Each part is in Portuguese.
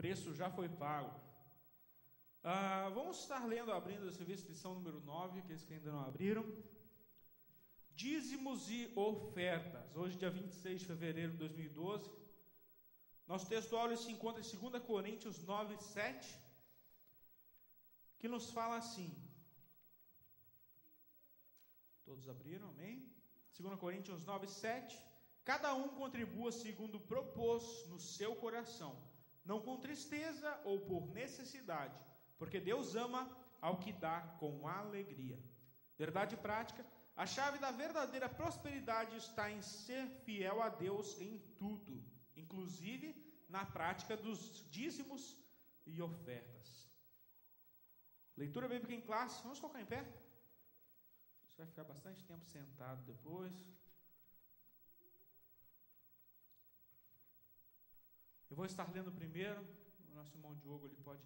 preço já foi pago. Vamos estar abrindo esse serviço, lição número 9, aqueles que ainda não abriram. Dízimos e ofertas. Hoje, dia 26 de fevereiro de 2012. Nosso texto áureo se encontra em 2 Coríntios 9, 7, que nos fala assim. Todos abriram, amém? 2 Coríntios 9, 7. Cada um contribua segundo propôs no seu coração, não com tristeza ou por necessidade, porque Deus ama ao que dá com alegria. Verdade prática, a chave da verdadeira prosperidade está em ser fiel a Deus em tudo, inclusive na prática dos dízimos e ofertas. Leitura bíblica em classe, vamos colocar em pé? Você vai ficar bastante tempo sentado depois. Eu vou estar lendo primeiro, o nosso irmão Diogo ele pode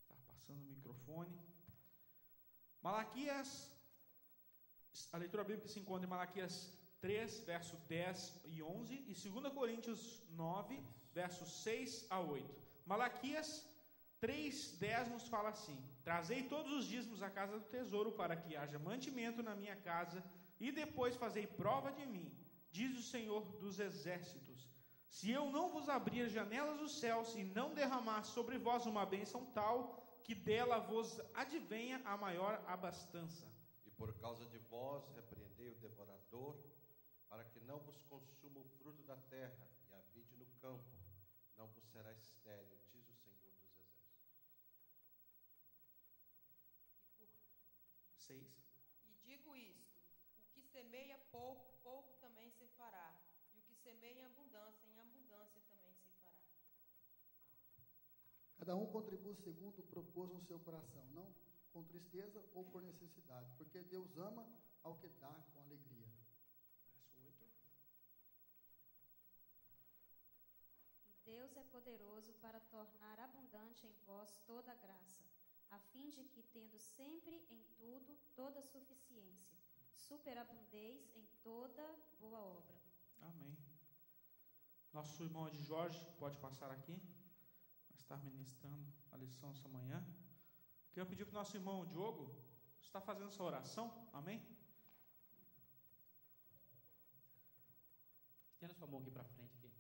estar passando o microfone. Malaquias, a leitura bíblica se encontra em Malaquias 3, verso 10 e 11, e 2 Coríntios 9, versos 6 a 8. Malaquias 3:10 nos fala assim: trazei todos os dízimos à casa do tesouro, para que haja mantimento na minha casa, e depois fazei prova de mim, diz o Senhor dos exércitos, se eu não vos abrir as janelas dos céus e não derramar sobre vós uma bênção tal, que dela vos advenha a maior abastança. E por causa de vós repreendei o devorador, para que não vos consuma o fruto da terra, e a vide no campo não vos será estéril, diz o Senhor dos exércitos. 6. E digo isto: o que semeia pouco, pouco também se fará, e o que semeia em abundância também se fará. Cada um contribui segundo propôs no seu coração, não com tristeza ou por necessidade, porque Deus ama ao que dá com alegria. Verso 8. E Deus é poderoso para tornar abundante em vós toda a graça, a fim de que, tendo sempre em tudo toda suficiência, superabundeis em toda boa obra. Amém. Nosso irmão de Jorge pode passar aqui, vai estar ministrando a lição essa manhã. Queria pedir para o nosso irmão Diogo estar fazendo essa oração, amém? Estenda sua mão aqui para frente aqui.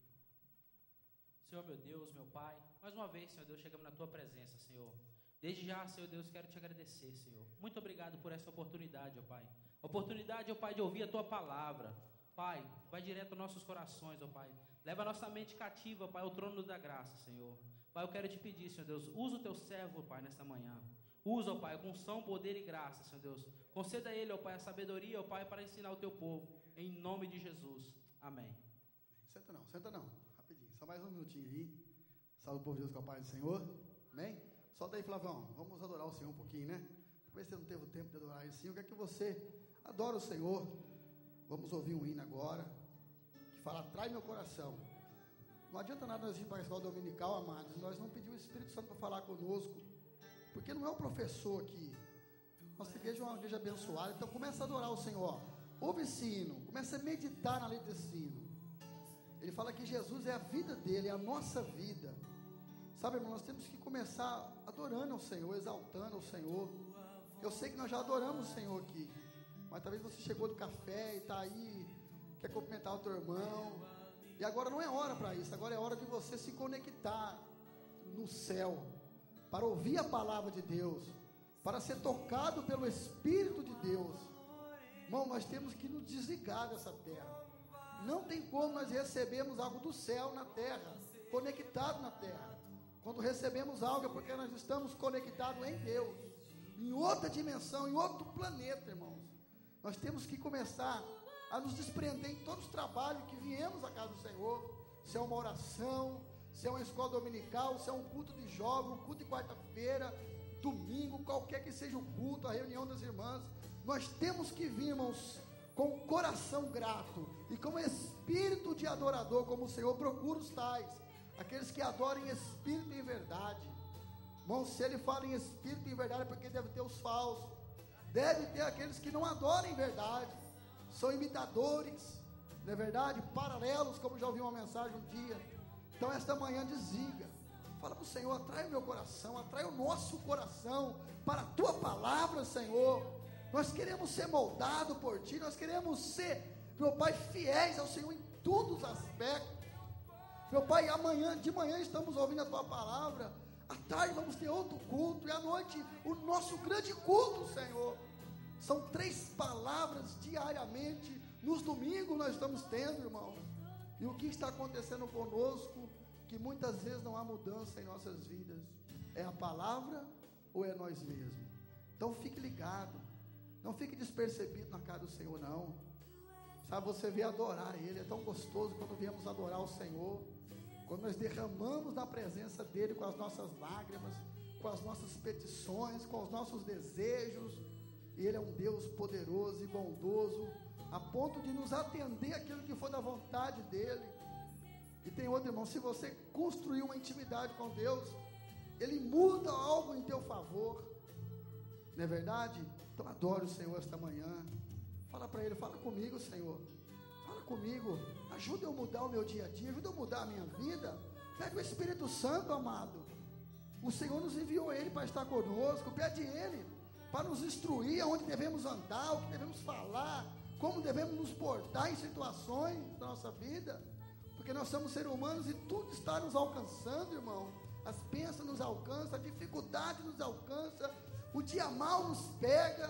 Senhor meu Deus, meu Pai, mais uma vez, Senhor Deus, chegamos na Tua presença, Senhor. Desde já, Senhor Deus, quero Te agradecer, Senhor. Muito obrigado por essa oportunidade, ó Pai. Oportunidade, ó Pai, de ouvir a Tua palavra. Pai, vai direto aos nossos corações, ó Pai. Leva a nossa mente cativa, Pai, ao trono da graça, Senhor. Pai, eu quero Te pedir, Senhor Deus, usa o Teu servo, ó Pai, nesta manhã. Usa, ó Pai, com unção, poder e graça, Senhor Deus. Conceda a ele, ó Pai, a sabedoria, ó Pai, para ensinar o Teu povo. Em nome de Jesus. Amém. Senta não. Rapidinho, só mais um minutinho aí. Salve o povo de Deus com a paz do Senhor. Amém? Solta aí, Flavão. Vamos adorar o Senhor um pouquinho, né? Talvez você não teve o tempo de adorar ele sim. Eu quero que você adore o Senhor. Vamos ouvir um hino agora, que fala, atrai meu coração. Não adianta nada nós ir para a escola dominical, amados, nós não pedimos o Espírito Santo para falar conosco, porque não é o professor aqui. Nossa igreja é uma igreja abençoada, então começa a adorar o Senhor. Ouve esse hino, começa a meditar na letra desse hino. Ele fala que Jesus é a vida dele, é a nossa vida. Sabe, irmão, nós temos que começar adorando ao Senhor, exaltando ao Senhor. Eu sei que nós já adoramos o Senhor aqui, mas talvez você chegou do café e está aí, quer cumprimentar o teu irmão, e agora não é hora para isso, agora é hora de você se conectar no céu, para ouvir a palavra de Deus, para ser tocado pelo Espírito de Deus. Irmão, nós temos que nos desligar dessa terra. Não tem como nós recebermos algo do céu na terra, conectado na terra. Quando recebemos algo é porque nós estamos conectados em Deus, em outra dimensão, em outro planeta, irmãos. Nós temos que começar a nos desprender em todos os trabalhos que viemos à casa do Senhor. Se é uma oração, se é uma escola dominical, se é um culto de jovem, um culto de quarta-feira, domingo, qualquer que seja o culto, a reunião das irmãs, nós temos que vir, irmãos, com o coração grato e com o espírito de adorador, como o Senhor procura os tais, aqueles que adoram em espírito e em verdade. Irmão, se ele fala em espírito e em verdade, é porque deve ter os falsos, deve ter aqueles que não adoram em verdade, são imitadores, não é verdade? Paralelos, como já ouvi uma mensagem um dia. Então esta manhã desliga, fala para o Senhor, atrai o meu coração, atrai o nosso coração para a tua palavra, Senhor. Nós queremos ser moldados por ti, nós queremos ser, meu Pai, fiéis ao Senhor em todos os aspectos. Meu Pai, de manhã estamos ouvindo a tua palavra, à tarde vamos ter outro culto, e à noite o nosso grande culto, Senhor. São 3 palavras diariamente, nos domingos nós estamos tendo, irmãos. E o que está acontecendo conosco, que muitas vezes não há mudança em nossas vidas, é a palavra ou é nós mesmos? Então fique ligado, não fique despercebido na cara do Senhor, não. Sabe, você vem adorar Ele, é tão gostoso quando viemos adorar o Senhor, quando nós derramamos na presença dEle com as nossas lágrimas, com as nossas petições, com os nossos desejos. Ele é um Deus poderoso e bondoso, a ponto de nos atender aquilo que for da vontade dEle. E tem outro, irmão, se você construir uma intimidade com Deus, Ele muda algo em teu favor, não é verdade? Então adore o Senhor esta manhã, fala para Ele, fala comigo, Senhor, fala comigo, ajuda eu a mudar o meu dia a dia, ajuda eu a mudar a minha vida. Pede o Espírito Santo, amado, o Senhor nos enviou Ele para estar conosco, pede Ele para nos instruir aonde devemos andar, o que devemos falar, como devemos nos portar em situações da nossa vida, porque nós somos seres humanos e tudo está nos alcançando, irmão. As bênçãos nos alcançam, a dificuldade nos alcança, o dia mal nos pega,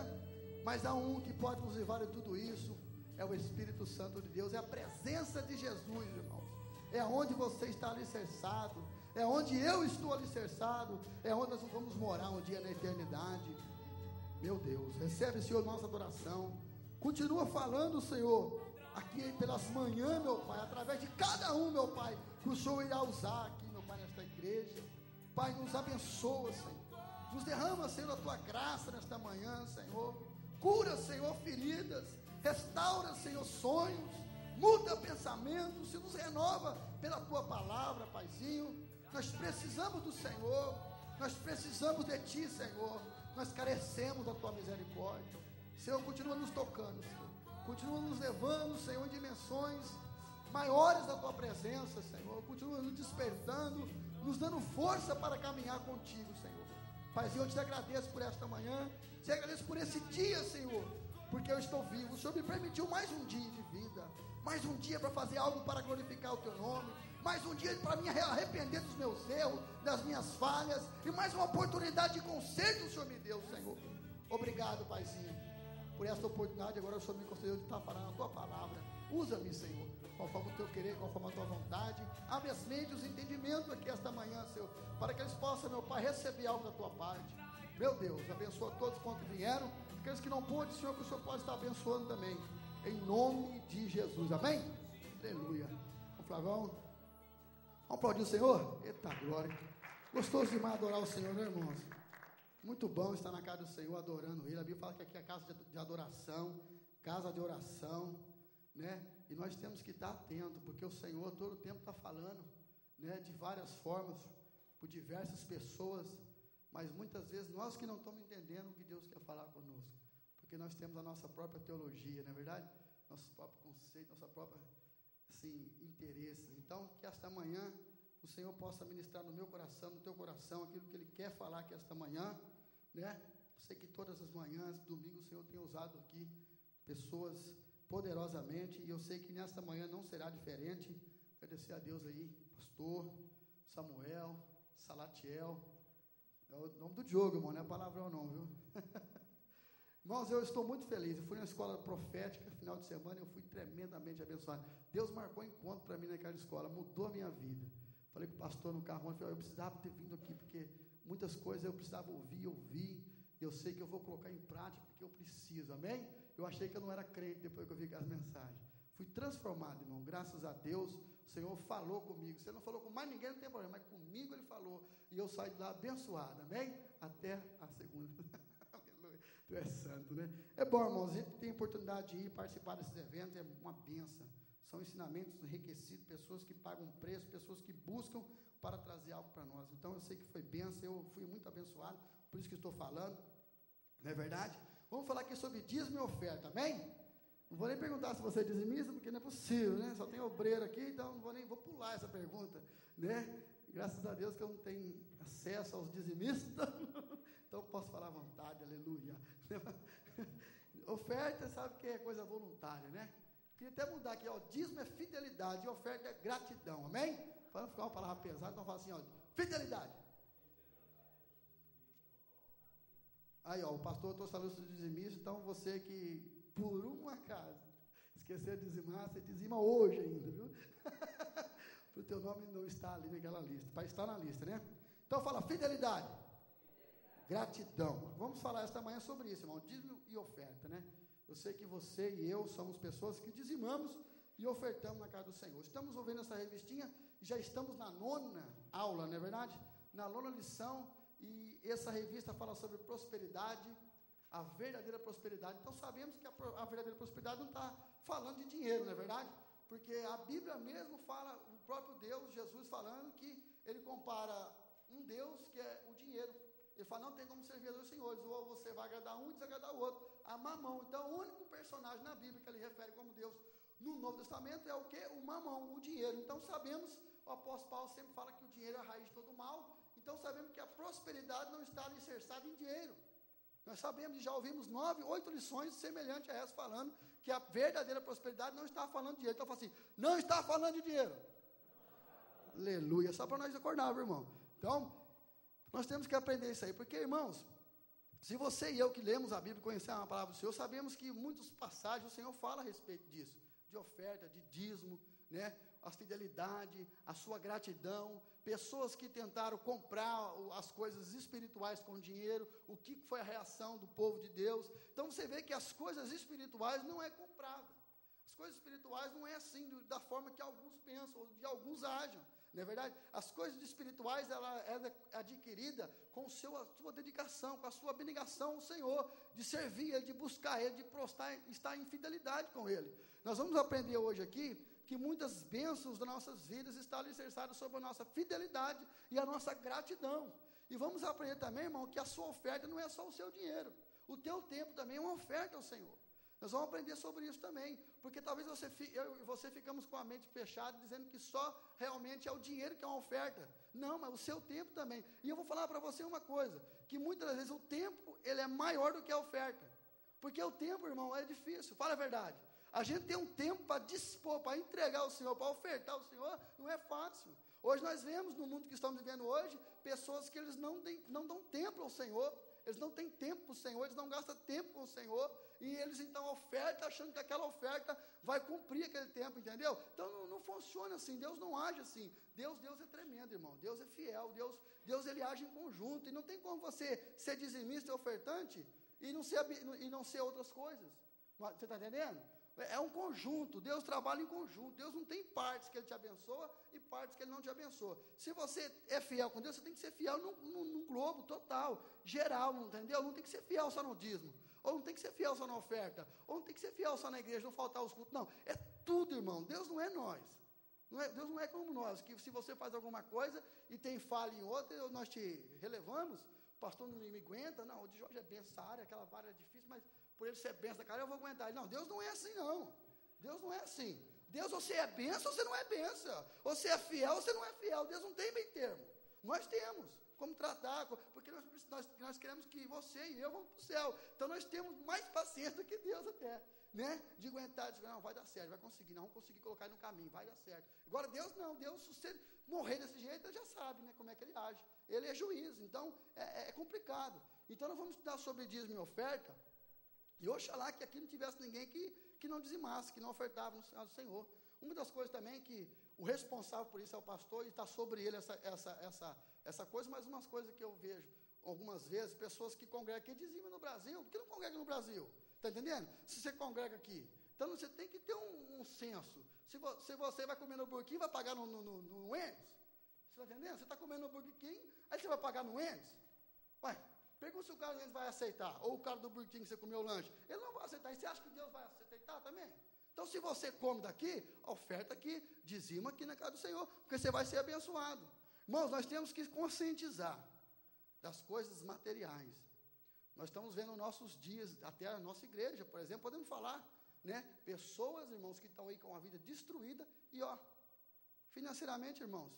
mas há um que pode nos levar de tudo isso, é o Espírito Santo de Deus, é a presença de Jesus, irmãos. É onde você está alicerçado, é onde eu estou alicerçado, é onde nós vamos morar um dia na eternidade. Meu Deus, recebe, Senhor, nossa adoração. Continua falando, Senhor, aqui pelas manhãs, meu Pai, através de cada um, meu Pai, que o Senhor irá usar aqui, meu Pai, nesta igreja. Pai, nos abençoa, Senhor. Nos derrama, Senhor, a tua graça nesta manhã, Senhor. Cura, Senhor, feridas. Restaura, Senhor, sonhos. Muda pensamentos. Se nos renova pela tua palavra, Paizinho. Nós precisamos do Senhor. Nós precisamos de ti, Senhor. Nós carecemos da tua misericórdia. Senhor, continua nos tocando, Senhor. Continua nos levando, Senhor, em dimensões maiores da tua presença, Senhor. Continua nos despertando, nos dando força para caminhar contigo, Senhor. Paizinho, eu te agradeço por esta manhã. Te agradeço por esse dia, Senhor, porque eu estou vivo. O Senhor me permitiu mais um dia de vida, mais um dia para fazer algo para glorificar o teu nome, mais um dia para me arrepender dos meus erros, das minhas falhas, e mais uma oportunidade de conserto o Senhor me deu, Senhor. Obrigado, Paizinho, por esta oportunidade. Agora o Senhor me concedeu de estar falando a tua palavra. Usa-me, Senhor, conforme o teu querer, conforme a tua vontade. Abre as mentes, os entendimentos aqui esta manhã, Senhor, para que eles possam, meu Pai, receber algo da tua parte. Meu Deus, abençoa todos quantos vieram, aqueles que não pôde, Senhor, que o Senhor pode estar abençoando também, em nome de Jesus, amém? Aleluia. O Flavão, vamos aplaudir o Senhor? Eita glória, gostoso demais adorar o Senhor, né, irmãos? Muito bom estar na casa do Senhor, adorando Ele. A Bíblia fala que aqui é casa de adoração, casa de oração, né? E nós temos que estar atentos, porque o Senhor todo o tempo está falando, né, de várias formas, por diversas pessoas, mas muitas vezes nós que não estamos entendendo o que Deus quer falar conosco, porque nós temos a nossa própria teologia, não é verdade? Nosso próprio conceito, nossa própria, assim, interesses. Então, que esta manhã o Senhor possa ministrar no meu coração, no teu coração, aquilo que Ele quer falar aqui esta manhã, né? Eu sei que todas as manhãs, domingo, o Senhor tem usado aqui pessoas poderosamente, e eu sei que nesta manhã não será diferente. Agradecer a Deus aí, pastor Samuel, Salatiel, é o nome do Diogo, irmão, não é palavrão não, viu? Irmãos, eu estou muito feliz. Eu fui na escola profética, final de semana, eu fui tremendamente abençoado. Deus marcou encontro para mim naquela escola, mudou a minha vida. Falei com o pastor no carro, eu precisava ter vindo aqui, porque muitas coisas eu precisava ouvir, e eu sei que eu vou colocar em prática, porque eu preciso, amém? Eu achei que eu não era crente depois que eu vi aquelas mensagens. Fui transformado, irmão, graças a Deus. O Senhor falou comigo. Você não falou com mais ninguém, não tem problema, mas comigo Ele falou, e eu saí de lá abençoado, amém? Até a segunda. Aleluia, tu és santo, né? É bom, irmãos, a gente tem oportunidade de ir participar desses eventos, é uma bênção. São ensinamentos enriquecidos, pessoas que pagam preço, pessoas que buscam para trazer algo para nós. Então eu sei que foi bênção, eu fui muito abençoado, por isso que estou falando, não é verdade? Vamos falar aqui sobre dízimo e oferta, amém? Não vou nem perguntar se você é dizimista, porque não é possível, né? Só tem obreiro aqui, então vou pular essa pergunta, né? Graças a Deus que eu não tenho acesso aos dizimistas, então posso falar à vontade, aleluia. Oferta, sabe que é coisa voluntária, né? Queria até mudar aqui, ó, dízimo é fidelidade e oferta é gratidão, amém? Para não ficar uma palavra pesada, então fala assim, ó, fidelidade. Aí, ó, o pastor trouxe a luz do dizimista, então você que, por um acaso, esqueceu de dizimar, você dizima hoje ainda, viu? Para o teu nome não estar ali naquela lista, para estar na lista, né? Então fala, fidelidade. Gratidão. Vamos falar esta manhã sobre isso, irmão, dízimo e oferta, né? Eu sei que você e eu somos pessoas que dizimamos e ofertamos na casa do Senhor. Estamos ouvindo essa revistinha, já estamos na 9ª aula, não é verdade? Na 9ª lição, e essa revista fala sobre prosperidade, a verdadeira prosperidade. Então sabemos que a verdadeira prosperidade não está falando de dinheiro, não é verdade? Porque a Bíblia mesmo fala, o próprio Deus, Jesus falando que ele compara um Deus que é o dinheiro. Ele fala, não tem como servir a dois senhores, ou você vai agradar um e desagradar o outro, a Mamão. Então o único personagem na Bíblia que ele refere como Deus no Novo Testamento é o quê? O Mamão, o dinheiro. Então sabemos, o apóstolo Paulo sempre fala que o dinheiro é a raiz de todo mal, então sabemos que a prosperidade não está alicerçada em dinheiro. Nós sabemos, e já ouvimos 8 lições semelhantes a essa, falando que a verdadeira prosperidade não está falando de dinheiro. Então, fala assim, não está falando de dinheiro. Aleluia, só para nós acordarmos, irmão. Então, nós temos que aprender isso aí, porque, irmãos, se você e eu que lemos a Bíblia, conhecemos a palavra do Senhor, sabemos que em muitas passagens o Senhor fala a respeito disso, de oferta, de dízimo, né? A fidelidade, a sua gratidão, pessoas que tentaram comprar as coisas espirituais com dinheiro, o que foi a reação do povo de Deus. Então você vê que as coisas espirituais não é comprada, as coisas espirituais não é assim, da forma que alguns pensam, ou de alguns agem, não é verdade? As coisas espirituais, ela é adquirida com a sua dedicação, com a sua abnegação ao Senhor, de servir Ele, de buscar Ele, de estar em fidelidade com Ele. Nós vamos aprender hoje aqui, que muitas bênçãos das nossas vidas estão alicerçadas sobre a nossa fidelidade e a nossa gratidão. E vamos aprender também, irmão, que a sua oferta não é só o seu dinheiro. O teu tempo também é uma oferta ao Senhor. Nós vamos aprender sobre isso também, porque talvez eu e você ficamos com a mente fechada, dizendo que só realmente é o dinheiro que é uma oferta. Não, mas o seu tempo também. E eu vou falar para você uma coisa, que muitas vezes o tempo, ele é maior do que a oferta. Porque o tempo, irmão, é difícil, fala a verdade. A gente tem um tempo para dispor, para entregar ao Senhor, para ofertar ao Senhor, não é fácil. Hoje nós vemos, no mundo que estamos vivendo hoje, pessoas que eles não dão tempo ao Senhor, eles não têm tempo para o Senhor, eles não gastam tempo com o Senhor, e eles então ofertam, achando que aquela oferta vai cumprir aquele tempo, entendeu? Então não funciona assim, Deus não age assim. Deus é tremendo, irmão, Deus é fiel, Deus ele age em conjunto, e não tem como você ser dizimista e ofertante, e não ser outras coisas. Você está entendendo? É um conjunto, Deus trabalha em conjunto, Deus não tem partes que Ele te abençoa e partes que Ele não te abençoa. Se você é fiel com Deus, você tem que ser fiel num globo total, geral, entendeu? Não tem que ser fiel só no dízimo, ou não tem que ser fiel só na oferta, ou não tem que ser fiel só na igreja, não faltar os cultos, não. É tudo, irmão, Deus não é nós. Deus não é como nós, que se você faz alguma coisa e tem falha em outra, nós te relevamos, o pastor não me aguenta, não, o de Jorge é benção, essa área, aquela área é difícil, mas por ele ser benção, cara, eu vou aguentar. Não, Deus não é assim, não. Deus não é assim. Deus, ou você é benção, ou você não é benção. Ou você é fiel, ou você não é fiel. Deus não tem meio termo. Nós temos como tratar, porque nós queremos que você e eu vamos para o céu. Então, nós temos mais paciência do que Deus até, né? De aguentar, de dizer, não, vai dar certo, vai conseguir, não, vamos conseguir colocar ele no caminho, vai dar certo. Agora, Deus não, Deus, se você morrer desse jeito, ele já sabe, né, como é que ele age. Ele é juiz, então, é complicado. Então, nós vamos estudar sobre dízimo e oferta, e oxalá que aqui não tivesse ninguém que não dizimasse, que não ofertava no Senhor. Uma das coisas também que o responsável por isso é o pastor, e está sobre ele essa coisa, mas umas coisas que eu vejo algumas vezes, pessoas que congregam aqui dizimam no Brasil, por que não congrega no Brasil? Está entendendo? Se você congrega aqui, então você tem que ter um senso. Se você vai comer no Burger King, vai pagar no Wendy's? Você está entendendo? Você está comendo no Burger King, aí você vai pagar no Wendy's? Vai. Pergunta se o cara do Wendy's vai aceitar, ou o cara do Burger King, você comeu o lanche. Ele não vai aceitar. E você acha que Deus vai aceitar também? Então, se você come daqui, oferta aqui, dizima aqui na casa do Senhor, porque você vai ser abençoado. Irmãos, nós temos que conscientizar das coisas materiais. Nós estamos vendo nossos dias, até a nossa igreja, por exemplo, podemos falar, né? Pessoas, irmãos, que estão aí com a vida destruída, e financeiramente, irmãos,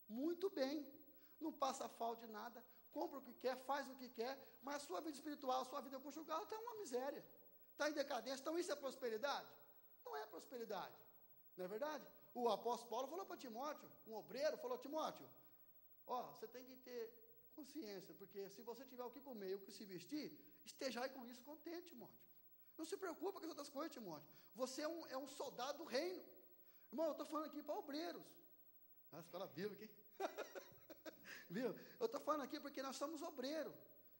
Muito bem. Não passa falta de nada, compra o que quer, faz o que quer, mas a sua vida espiritual, a sua vida conjugal está uma miséria, está em decadência. Então isso é prosperidade? Não é prosperidade, não é verdade? O apóstolo Paulo falou para Timóteo, um obreiro, falou: Timóteo, você tem que ter consciência, porque se você tiver o que comer e o que se vestir, estejai com isso contente, Timóteo. Não se preocupa com as outras coisas, Timóteo. Você é um soldado do reino. Irmão, eu estou falando aqui para obreiros. A escola bíblica, hein? Viu? Eu estou falando aqui porque nós somos obreiros.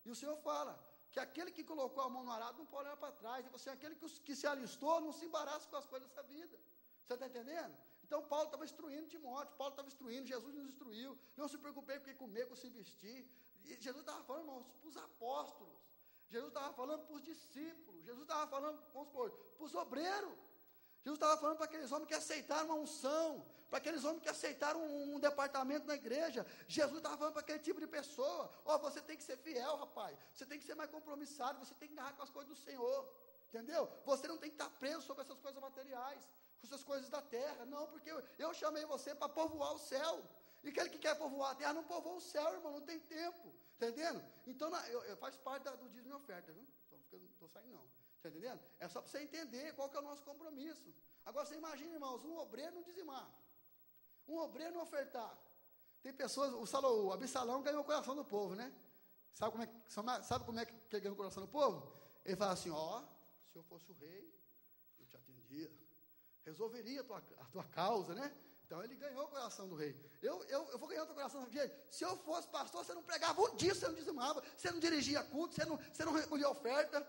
E o Senhor fala que aquele que colocou a mão no arado não pode olhar para trás. E você, aquele que se alistou, não se embaraça com as coisas dessa vida. Você está entendendo? Então Paulo estava instruindo Timóteo, Paulo estava instruindo, Jesus nos instruiu. Não se preocupei com o que comer, com o que se vestir. E Jesus estava falando, irmãos, para os apóstolos. Jesus estava falando para os discípulos. Jesus estava falando, vamos supor, para os obreiros. Jesus estava falando para aqueles homens que aceitaram uma unção, para aqueles homens que aceitaram um departamento na igreja. Jesus estava falando para aquele tipo de pessoa: você tem que ser fiel, rapaz, você tem que ser mais compromissado, você tem que agarrar com as coisas do Senhor, entendeu? Você não tem que estar preso sobre essas coisas materiais, com essas coisas da terra, não, porque eu chamei você para povoar o céu, e aquele que quer povoar a terra não povoa o céu, irmão, não tem tempo, entendendo? Então, faz parte do dízimo e oferta, viu? Não estou saindo não. Está entendendo? É só para você entender qual que é o nosso compromisso. Agora você imagina, irmãos, um obreiro não dizimar, um obreiro não ofertar. Tem pessoas, o Absalão ganhou o coração do povo, né? Sabe como é que ele ganhou o coração do povo? Ele fala assim: se eu fosse o rei, eu te atendia, resolveria a tua causa, né? Então ele ganhou o coração do rei. Eu vou ganhar o teu coração do rei. Se eu fosse pastor, você não pregava um dia, você não dizimava, você não dirigia culto, você não recolhia oferta.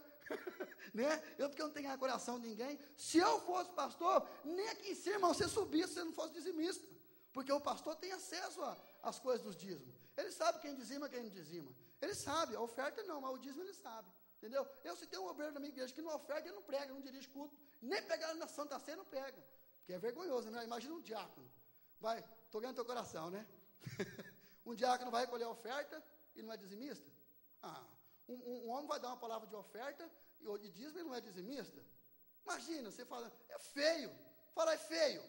Né? Porque eu não tenho coração de ninguém. Se eu fosse pastor, nem aqui em cima, irmão, você subisse se você não fosse dizimista, porque o pastor tem acesso às coisas dos dízimos. Ele sabe quem dizima e quem não dizima. Ele sabe, a oferta não, mas o dízimo ele sabe, entendeu? Se tem um obreiro da minha igreja que não oferta, ele não prega, não dirige culto, nem pegar na Santa Ceia não pega, porque é vergonhoso, né? Imagina um diácono, estou ganhando teu coração, né? Um diácono vai recolher a oferta e não é dizimista? Um homem vai dar uma palavra de oferta e dízimo e não é dizimista? Imagina, você fala, é feio. Fala, é feio.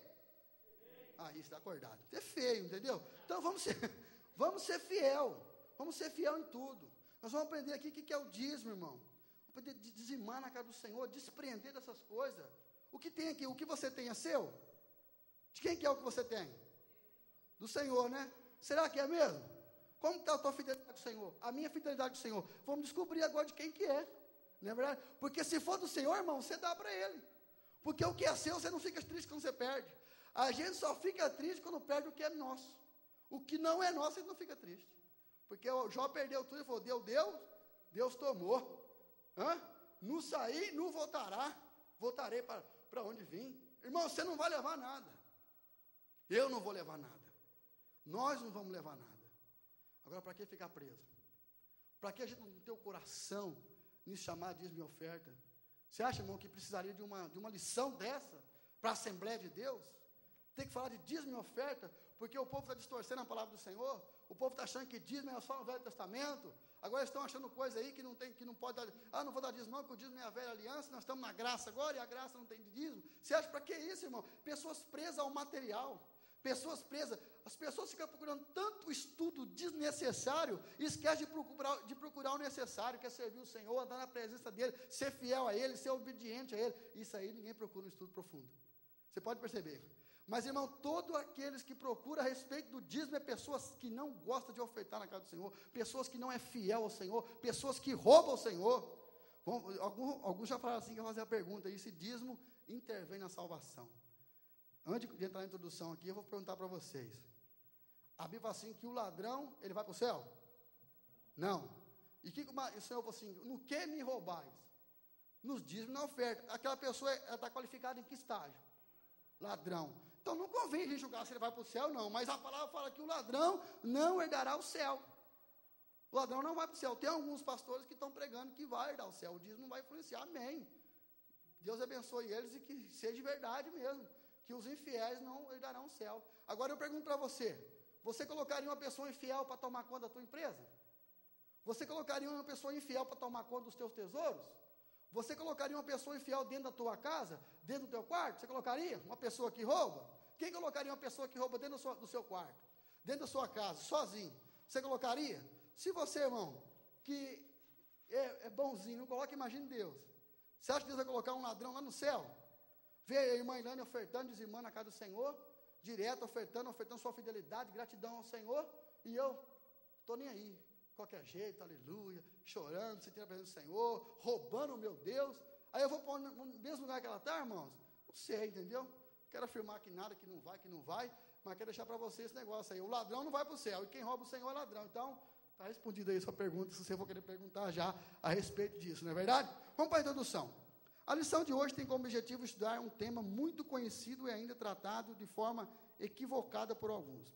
Aí está acordado. É feio, entendeu? Então vamos ser fiel. Vamos ser fiel em tudo. Nós vamos aprender aqui o que é o dízimo, irmão. Vamos aprender a dizimar na casa do Senhor, desprender dessas coisas. O que tem aqui? O que você tem é seu? De quem que é o que você tem? Do Senhor, né? Será que é mesmo? Como está a tua fidelidade com o Senhor? A minha fidelidade com o Senhor. Vamos descobrir agora de quem que é. Não é verdade? Porque se for do Senhor, irmão, você dá para Ele. Porque o que é seu, você não fica triste quando você perde. A gente só fica triste quando perde o que é nosso. O que não é nosso, a gente não fica triste. Porque o Jó perdeu tudo e falou: Deus tomou. Não saí, não voltará. Voltarei para onde vim. Irmão, você não vai levar nada. Eu não vou levar nada. Nós não vamos levar nada. Agora, para que ficar preso? Para que a gente não ter o coração nisso chamar de dízimo e oferta? Você acha, irmão, que precisaria de uma lição dessa para a Assembleia de Deus? Tem que falar de dízimo e oferta, porque o povo está distorcendo a palavra do Senhor. O povo está achando que dízimo é só no Velho Testamento. Agora estão achando coisa aí que não pode dar. Não vou dar dízimo não, porque o dízimo é a velha aliança. Nós estamos na graça agora e a graça não tem dízimo. Você acha para que isso, irmão? Pessoas presas ao material. Pessoas presas, as pessoas ficam procurando tanto estudo desnecessário e esquecem de procurar o necessário, que é servir o Senhor, andar na presença dEle, ser fiel a Ele, ser obediente a Ele. Isso aí ninguém procura um estudo profundo. Você pode perceber. Mas, irmão, todos aqueles que procuram a respeito do dízimo é pessoas que não gostam de ofertar na casa do Senhor, pessoas que não é fiel ao Senhor, pessoas que roubam o Senhor. Alguns já falaram assim, que eu vou fazer a pergunta, e se dízimo intervém na salvação? Antes de entrar na introdução aqui, eu vou perguntar para vocês. A Bíblia fala assim que o ladrão, ele vai para o céu? Não. E que o Senhor falou assim: no que me roubais? Nos dízimos e na oferta. Aquela pessoa está qualificada em que estágio? Ladrão. Então não convém a gente julgar se ele vai para o céu, não. Mas a palavra fala que o ladrão não herdará o céu. O ladrão não vai para o céu. Tem alguns pastores que estão pregando que vai herdar o céu. O dízimo não vai influenciar. Amém. Deus abençoe eles e que seja verdade mesmo. Que os infiéis não herdarão o céu. Agora eu pergunto para você: você colocaria uma pessoa infiel para tomar conta da tua empresa? Você colocaria uma pessoa infiel para tomar conta dos teus tesouros? Você colocaria uma pessoa infiel dentro da tua casa, dentro do teu quarto? Você colocaria uma pessoa que rouba? Quem colocaria uma pessoa que rouba dentro do seu quarto? dentro da sua casa, sozinho, você colocaria? Se você, irmão, que é bonzinho, não coloca, imagine Deus. Você acha que Deus vai colocar um ladrão lá no céu? Vê a irmã Ilane ofertando, dizimando na casa do Senhor, direto ofertando sua fidelidade, gratidão ao Senhor, e eu estou nem aí, qualquer jeito, aleluia, chorando, sentindo a presença do Senhor, roubando o meu Deus. Aí eu vou pôr no mesmo lugar que ela está, irmãos? Não sei, entendeu? Quero afirmar que nada, que não vai, mas quero deixar para você esse negócio aí. O ladrão não vai para o céu, e quem rouba o Senhor é ladrão. Então, está respondida aí a sua pergunta, se você for querer perguntar já a respeito disso, não é verdade? Vamos para a introdução. A lição de hoje tem como objetivo estudar um tema muito conhecido e ainda tratado de forma equivocada por alguns.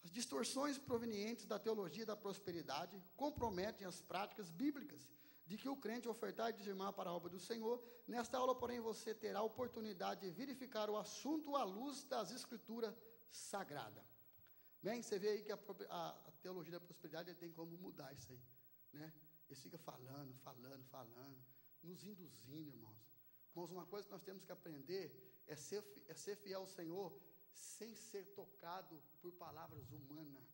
As distorções provenientes da teologia da prosperidade comprometem as práticas bíblicas de que o crente ofertar e dizimar para a obra do Senhor. Nesta aula, porém, você terá a oportunidade de verificar o assunto à luz das Escrituras Sagradas. Bem, você vê aí que a teologia da prosperidade tem como mudar isso aí, né? Eles ficam falando, nos induzindo, irmãos. Irmãos, uma coisa que nós temos que aprender é ser fiel ao Senhor sem ser tocado por palavras humanas.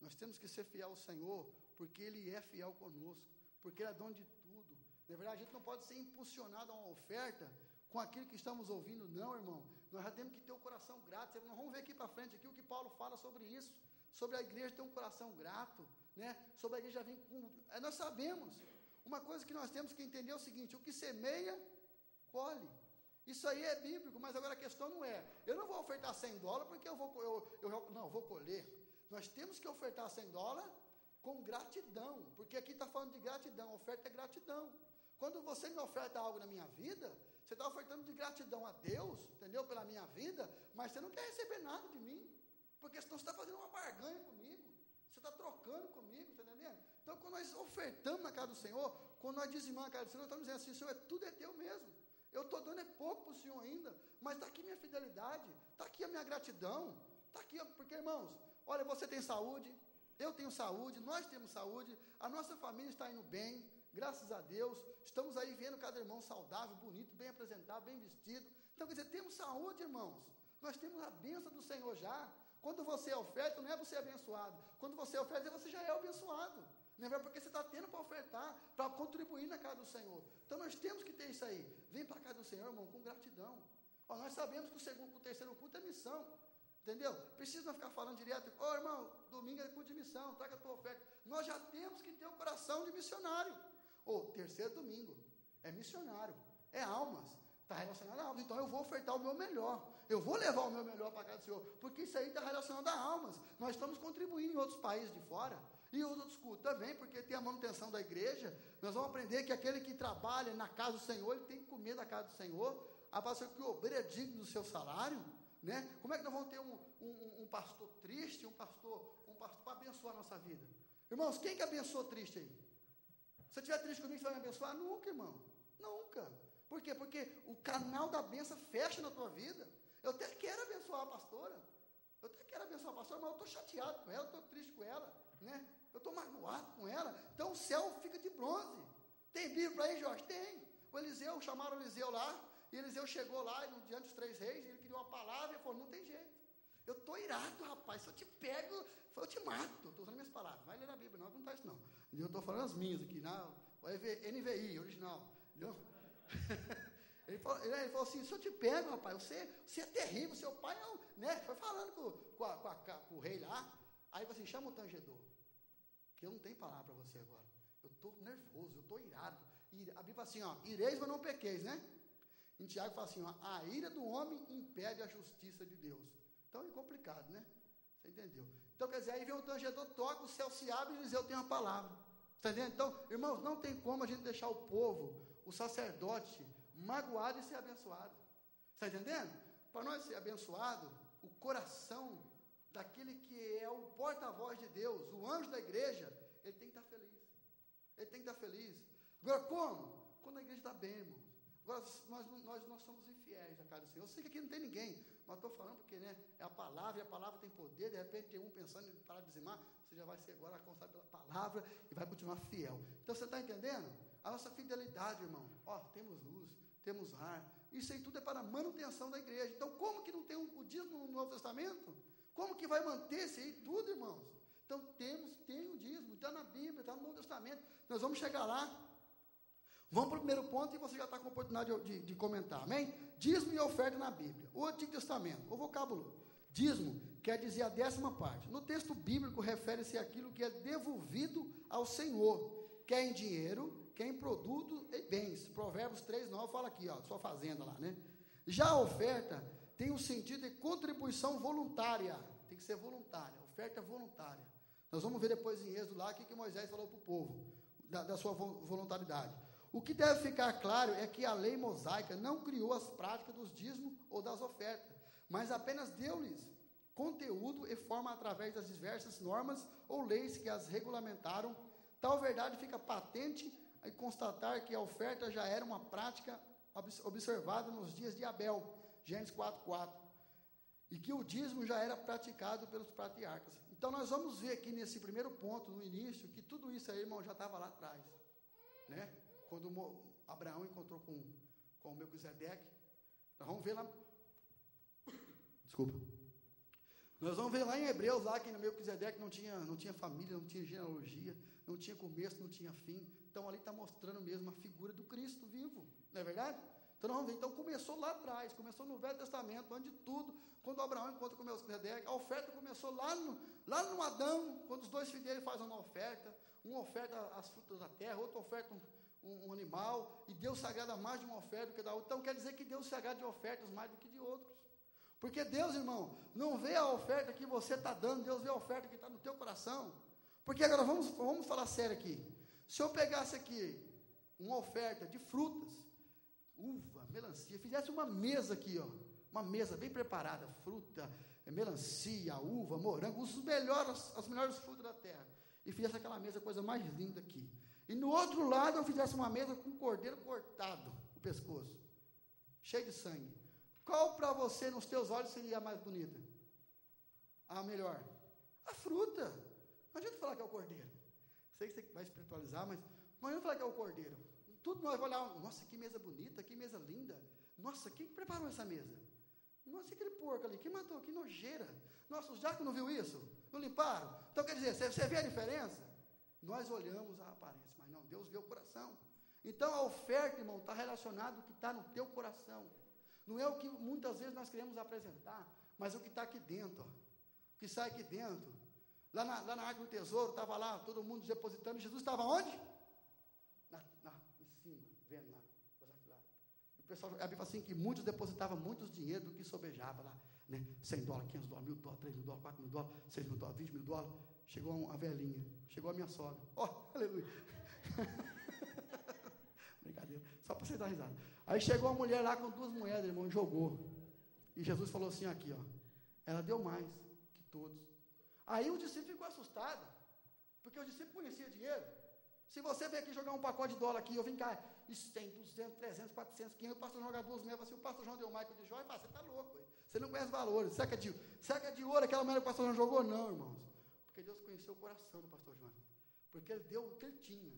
Nós temos que ser fiel ao Senhor porque Ele é fiel conosco, porque Ele é dono de tudo. Na verdade, a gente não pode ser impulsionado a uma oferta com aquilo que estamos ouvindo, não, irmão. Nós já temos que ter o coração grato. Nós vamos ver aqui para frente aqui o que Paulo fala sobre isso, sobre a igreja ter um coração grato, né? Sobre a igreja vir com... Nós sabemos. Uma coisa que nós temos que entender é o seguinte: o que semeia, colhe. Isso aí é bíblico, mas agora a questão não é, eu não vou ofertar $100 porque eu vou colher. Nós temos que ofertar $100 com gratidão, porque aqui está falando de gratidão, oferta é gratidão. Quando você me oferta algo na minha vida, você está ofertando de gratidão a Deus, entendeu, pela minha vida, mas você não quer receber nada de mim, porque senão você está fazendo uma barganha comigo, você está trocando comigo, está entendendo? Então, quando nós ofertamos na casa do Senhor, quando nós dizimamos na casa do Senhor, nós estamos dizendo assim: Senhor, tudo é teu mesmo. Eu estou dando é pouco para o Senhor ainda, mas está aqui minha fidelidade, está aqui a minha gratidão, está aqui, porque, irmãos, olha, você tem saúde, eu tenho saúde, nós temos saúde, a nossa família está indo bem, graças a Deus, estamos aí vendo cada irmão saudável, bonito, bem apresentado, bem vestido. Então, quer dizer, temos saúde, irmãos, nós temos a bênção do Senhor já. Quando você oferta, não é você abençoado, quando você oferta, você já é abençoado. Não é porque você está tendo para ofertar, para contribuir na casa do Senhor. Então nós temos que ter isso aí. Vem para a casa do Senhor, irmão, com gratidão. Ó, nós sabemos que o terceiro culto é missão. Entendeu? Precisa não ficar falando direto: ô irmão, domingo é culto de missão, traga a tua oferta. Nós já temos que ter o coração de missionário. Terceiro domingo é missionário, é almas. Está relacionado a almas. Então eu vou ofertar o meu melhor. Eu vou levar o meu melhor para a casa do Senhor, porque isso aí está relacionado a almas. Nós estamos contribuindo em outros países de fora. E os outros cultos também, porque tem a manutenção da igreja. Nós vamos aprender que aquele que trabalha na casa do Senhor, ele tem que comer da casa do Senhor. A pastor que o obreiro é digno do seu salário, né? Como é que nós vamos ter um pastor triste, um pastor para abençoar a nossa vida? Irmãos, quem que abençoa triste aí? Se você estiver triste comigo, você vai me abençoar? Nunca, irmão. Nunca. Por quê? Porque o canal da bênção fecha na tua vida. Eu até quero abençoar a pastora. Mas eu estou chateado com ela, estou triste com ela, né? Eu estou magoado com ela. Então o céu fica de bronze. Tem Bíblia para aí, Jorge? Tem. O Eliseu, chamaram o Eliseu lá, e Eliseu chegou lá, diante dos 3 reis, ele queria uma palavra, e falou: não tem jeito. Eu estou irado, rapaz, se eu te pego, eu te mato. Estou usando minhas palavras. Vai ler na Bíblia, não está isso não. Eu estou falando as minhas aqui, NVI, original. Entendeu? Ele falou assim: se eu te pego, rapaz, você é terrível, seu pai não, né? Foi falando com o rei lá. Aí você chama o tangedor, que eu não tenho palavra para você agora. Eu estou nervoso, eu estou irado. A Bíblia fala assim: ó, ireis, mas não pequeis, né? Em Tiago fala assim: ó, a ira do homem impede a justiça de Deus. Então é complicado, né? Você entendeu? Então, quer dizer, aí vem o tangedor, toca, o céu se abre e Eliseu tem uma palavra. Está entendendo? Então, irmãos, não tem como a gente deixar o povo, o sacerdote, magoado e ser abençoado. Está entendendo? Para nós ser abençoado, o coração daquele que é o porta-voz de Deus, o anjo da igreja, ele tem que estar feliz. Ele tem que estar feliz. Agora, como? Quando a igreja está bem, irmãos. Agora, nós somos infiéis à casa do Senhor. Eu sei que aqui não tem ninguém, mas estou falando porque, né, é a palavra, e a palavra tem poder. De repente tem um pensando em parar de dizimar, você já vai ser agora alcançado pela palavra e vai continuar fiel. Então, você está entendendo? A nossa fidelidade, irmão. Ó, temos luz, temos ar. Isso aí tudo é para a manutenção da igreja. Então, como que não tem o dízimo no Novo Testamento? Como que vai manter isso aí tudo, irmãos? Então, tem o dízimo, está na Bíblia, está no Novo Testamento. Nós vamos chegar lá. Vamos para o primeiro ponto e você já está com a oportunidade de comentar, amém? Dízimo e oferta na Bíblia. O Antigo Testamento, o vocábulo. Dízimo quer dizer a 10ª parte. No texto bíblico, refere-se àquilo que é devolvido ao Senhor, quer em dinheiro, quer em produto e bens. Provérbios 3:9 fala aqui, ó, sua fazenda lá, né? Já a oferta tem o sentido de contribuição voluntária. Tem que ser voluntária, oferta voluntária. Nós vamos ver depois em Êxodo lá o que Moisés falou para o povo, da sua voluntaridade. O que deve ficar claro é que a lei mosaica não criou as práticas dos dízimos ou das ofertas, mas apenas deu-lhes conteúdo e forma através das diversas normas ou leis que as regulamentaram. Tal verdade fica patente em constatar que a oferta já era uma prática observada nos dias de Abel, Gênesis 4:4, e que o dízimo já era praticado pelos patriarcas. Então nós vamos ver aqui nesse primeiro ponto, no início, que tudo isso aí, irmão, já estava lá atrás, né? Quando Abraão encontrou com Melquisedeque, nós vamos ver lá, desculpa, nós vamos ver lá em Hebreus, lá que no Melquisedeque não tinha família, não tinha genealogia, não tinha começo, não tinha fim. Então ali está mostrando mesmo a figura do Cristo vivo, não é verdade? Então nós vamos ver, então começou lá atrás, começou no Velho Testamento, antes de tudo, quando Abraão encontra com Melquisedeque, a oferta começou lá no Adão, quando os dois filhos dele fazem uma oferta as frutas da terra, outra oferta um animal, e Deus se agrada mais de uma oferta do que da outra. Então quer dizer que Deus se agrada de ofertas mais do que de outros. Porque Deus, irmão, não vê a oferta que você está dando, Deus vê a oferta que está no teu coração. Porque agora vamos falar sério aqui. Se eu pegasse aqui uma oferta de frutas, uva, melancia, fizesse uma mesa aqui, ó, uma mesa bem preparada, fruta, melancia, uva, morango, as melhores frutas da terra, e fizesse aquela mesa, coisa mais linda aqui. E no outro lado eu fizesse uma mesa com um cordeiro cortado no pescoço, cheio de sangue. Qual para você, nos teus olhos, seria a mais bonita? A melhor? A fruta. Não adianta falar que é o cordeiro. Sei que você vai espiritualizar, mas não adianta falar que é o cordeiro. Tudo nós vamos olhar, nossa, que mesa bonita, que mesa linda. Nossa, quem preparou essa mesa? Nossa, aquele porco ali, quem matou? Que nojeira. Nossa, os diáconos não viu isso? Não limparam? Então, quer dizer, você vê a diferença? Nós olhamos a aparência, mas não, Deus vê o coração. Então, a oferta, irmão, está relacionado com o que está no teu coração. Não é o que muitas vezes nós queremos apresentar, mas o que está aqui dentro, ó, o que sai aqui dentro. Lá na Arca do Tesouro, estava lá, todo mundo depositando. Jesus estava onde? Em cima, vendo lá. O pessoal, a Bíblia fala assim, que muitos depositavam muitos dinheiro do que sobejava lá, né? $100, $500, $1.000, $3.000, $4.000, $6.000, $20.000. Chegou a velhinha, chegou a minha sogra. Ó, aleluia. Brincadeira, só para você dar risada. Aí chegou a mulher lá com 2 moedas, irmão, e jogou. E Jesus falou assim aqui, ó, ela deu mais que todos. Aí o discípulo ficou assustado, porque o discípulo conhecia dinheiro. Se você vem aqui jogar um pacote de dólar aqui, eu vim cá, isso tem 200, 300, 400, 500, o pastor João joga 2 moedas, assim, o pastor João deu Michael de joia, você está louco, você não conhece valores, será que é de ouro aquela moeda que o pastor João jogou? Não, irmãos, porque Deus conheceu o coração do pastor João, porque ele deu o que ele tinha,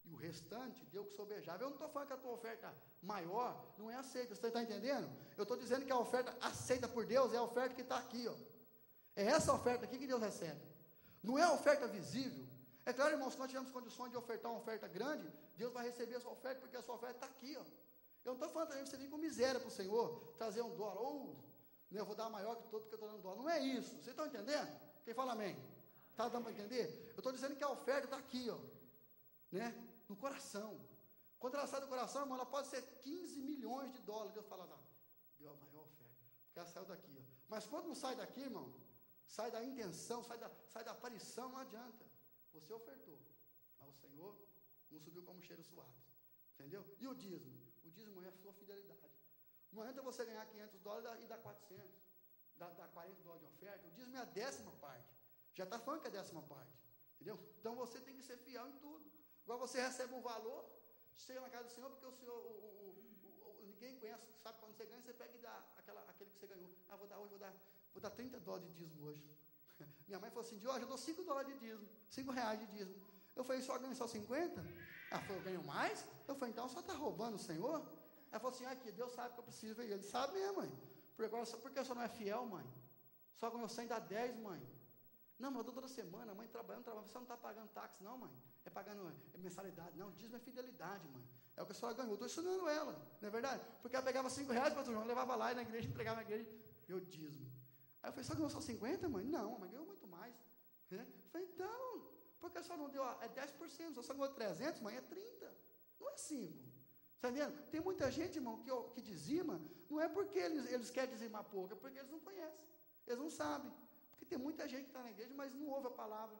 e o restante deu o que sobejava. Eu não estou falando que a tua oferta maior não é aceita, você está entendendo? Eu estou dizendo que a oferta aceita por Deus é a oferta que está aqui, ó. É essa oferta aqui que Deus recebe, não é a oferta visível. É claro, irmãos, se nós tivermos condições de ofertar uma oferta grande, Deus vai receber a sua oferta, porque a sua oferta está aqui, ó. Eu não estou falando também que você vir com miséria para o Senhor, trazer $1, ou eu vou dar maior que todo porque eu estou dando $1. Não é isso, vocês estão entendendo? Quem fala amém? Está dando para entender? Eu estou dizendo que a oferta está aqui, ó, né? No coração. Quando ela sai do coração, irmão, ela pode ser $15 milhões. Deus fala, não, deu a maior oferta, porque ela saiu daqui, ó. Mas quando não sai daqui, irmão, sai da intenção, sai da aparição, não adianta. Você ofertou, mas o Senhor não subiu como cheiro suave, entendeu? E o dízimo? O dízimo é a sua fidelidade. Não adianta você ganhar $500 e dar 400, dá $40 de oferta. O dízimo é a 10ª parte, já está falando que é a 10ª parte, entendeu? Então você tem que ser fiel em tudo. Agora você recebe um valor, chega na casa do Senhor, porque o Senhor, ninguém conhece, sabe quando você ganha, você pega e dá aquele que você ganhou. Vou dar $30 de dízimo hoje. Minha mãe falou assim, hoje eu dou $5 de dízimo, R$5 de dízimo. Eu falei, só ganho só 50? Ela falou, eu ganho mais? Eu falei, então só está roubando o Senhor? Ela falou assim, aqui, Deus sabe que eu preciso. Ele sabe mesmo, mãe. Porque a senhora não é fiel, mãe. Só ganhou 100, dá 10, mãe. Não, mas eu dou toda semana, a mãe trabalhando, você não está pagando táxi, não, mãe. É pagando mensalidade. Não, dízimo é fidelidade, mãe. É o que a senhora ganhou. Estou ensinando ela, não é verdade? Porque ela pegava 5 reais, pastor João, levava lá e na igreja, entregava na igreja, meu dízimo. Aí eu falei, só ganhou só 50, mãe? Não, mas ganhou muito mais. Eu falei, então, porque a senhora não deu, é 10%, só ganhou 300, mãe, é 30. Não é 5. Está entendendo? Tem muita gente, irmão, que dizima, não é porque eles querem dizimar pouco, é porque eles não conhecem, eles não sabem. Porque tem muita gente que está na igreja, mas não ouve a palavra,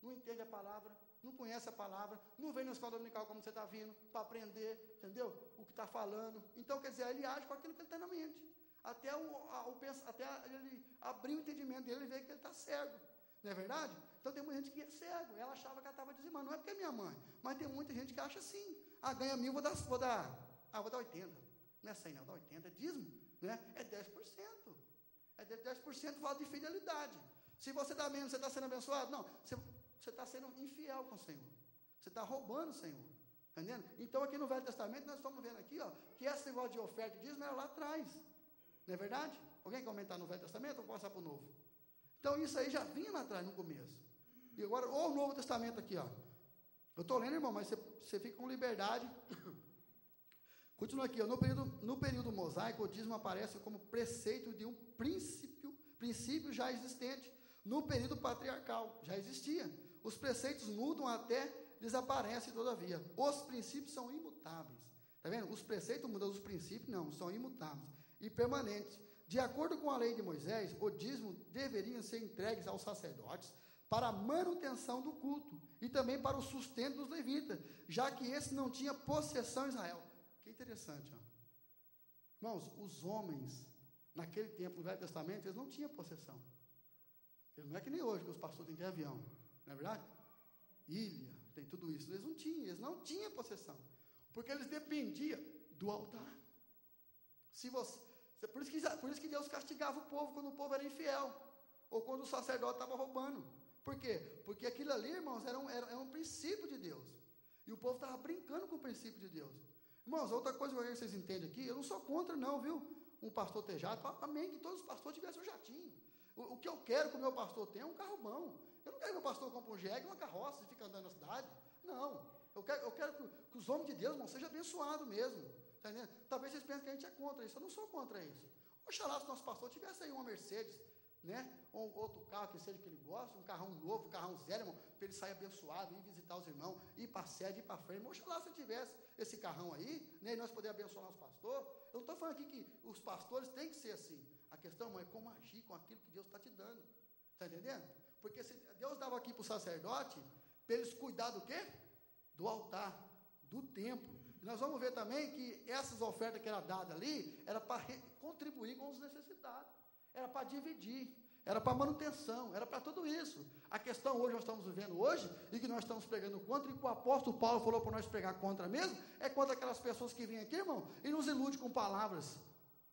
não entende a palavra, não conhece a palavra, não vem na escola dominical como você está vindo, para aprender, entendeu? O que está falando. Então, quer dizer, ele age com aquilo que ele tem na mente. Até ele abrir o entendimento dele e ver que ele está cego. Não é verdade? Então tem muita gente que é cego. Ela achava que ela estava dizimando. Não é porque é minha mãe, mas tem muita gente que acha assim. Ganha 1.000, vou dar 80. Não é 100 não, dá 80, é dízimo, né? É 10%. É 10% fala de fidelidade. Se você dá menos, você está sendo abençoado? Não, você está sendo infiel com o Senhor. Você está roubando o Senhor. Entendendo? Então aqui no Velho Testamento nós estamos vendo aqui, que esse negócio de oferta e dízimo era lá atrás. Não é verdade? Alguém quer comentar no Velho Testamento ou passar para o Novo? Então isso aí já vinha lá atrás no começo. E agora, ou o Novo Testamento aqui, Eu estou lendo, irmão, mas você fica com liberdade. Continua aqui, no período mosaico, o dízimo aparece como preceito de um princípio já existente. No período patriarcal, já existia. Os preceitos mudam até desaparecem, todavia. Os princípios são imutáveis. Está vendo? Os preceitos mudam, os princípios não, são imutáveis e permanentes. De acordo com a lei de Moisés, o dízimo deveria ser entregues aos sacerdotes para a manutenção do culto e também para o sustento dos levitas, já que esse não tinha possessão em Israel. Que interessante, Irmãos, os homens, naquele tempo, no Velho Testamento, eles não tinham possessão. Eles não é que nem hoje, que os pastores têm que ter avião, não é verdade? Ilha, tem tudo isso. Eles não tinham possessão, porque eles dependiam do altar. Por isso que Deus castigava o povo quando o povo era infiel, ou quando o sacerdote estava roubando. Por quê? Porque aquilo ali, irmãos, era um princípio de Deus, e o povo estava brincando com o princípio de Deus. Irmãos, outra coisa que vocês entendem aqui, eu não sou contra não, viu? Um pastor ter jato, amém, que todos os pastores tivessem um jatinho. O que eu quero que o meu pastor tenha é um carro bom. Eu não quero que o meu pastor compre um jegue, uma carroça e fique andando na cidade. Não, eu quero que os homens de Deus, irmão, sejam abençoados mesmo. Tá entendendo? Talvez vocês pensem que a gente é contra isso. Eu não sou contra isso. Oxalá se nosso pastor tivesse aí uma Mercedes, né? Ou outro carro que seja que ele gosta, um carrão novo, um carrão zero, irmão, para ele sair abençoado, ir visitar os irmãos, ir para a sede, ir para frente. Oxalá se ele tivesse esse carrão aí, né? E nós poderíamos abençoar nosso pastor. Eu não estou falando aqui que os pastores têm que ser assim. A questão, irmão, é como agir com aquilo que Deus está te dando. Está entendendo? Porque se Deus dava aqui para o sacerdote, para eles cuidar do quê? Do altar, do templo. E nós vamos ver também que essas ofertas que eram dadas ali, era para contribuir com os necessitados. Era para dividir, era para manutenção, era para tudo isso. A questão hoje, nós estamos vivendo hoje, e que nós estamos pregando contra, e que o apóstolo Paulo falou para nós pregar contra mesmo, é contra aquelas pessoas que vêm aqui, irmão, e nos iludem com palavras,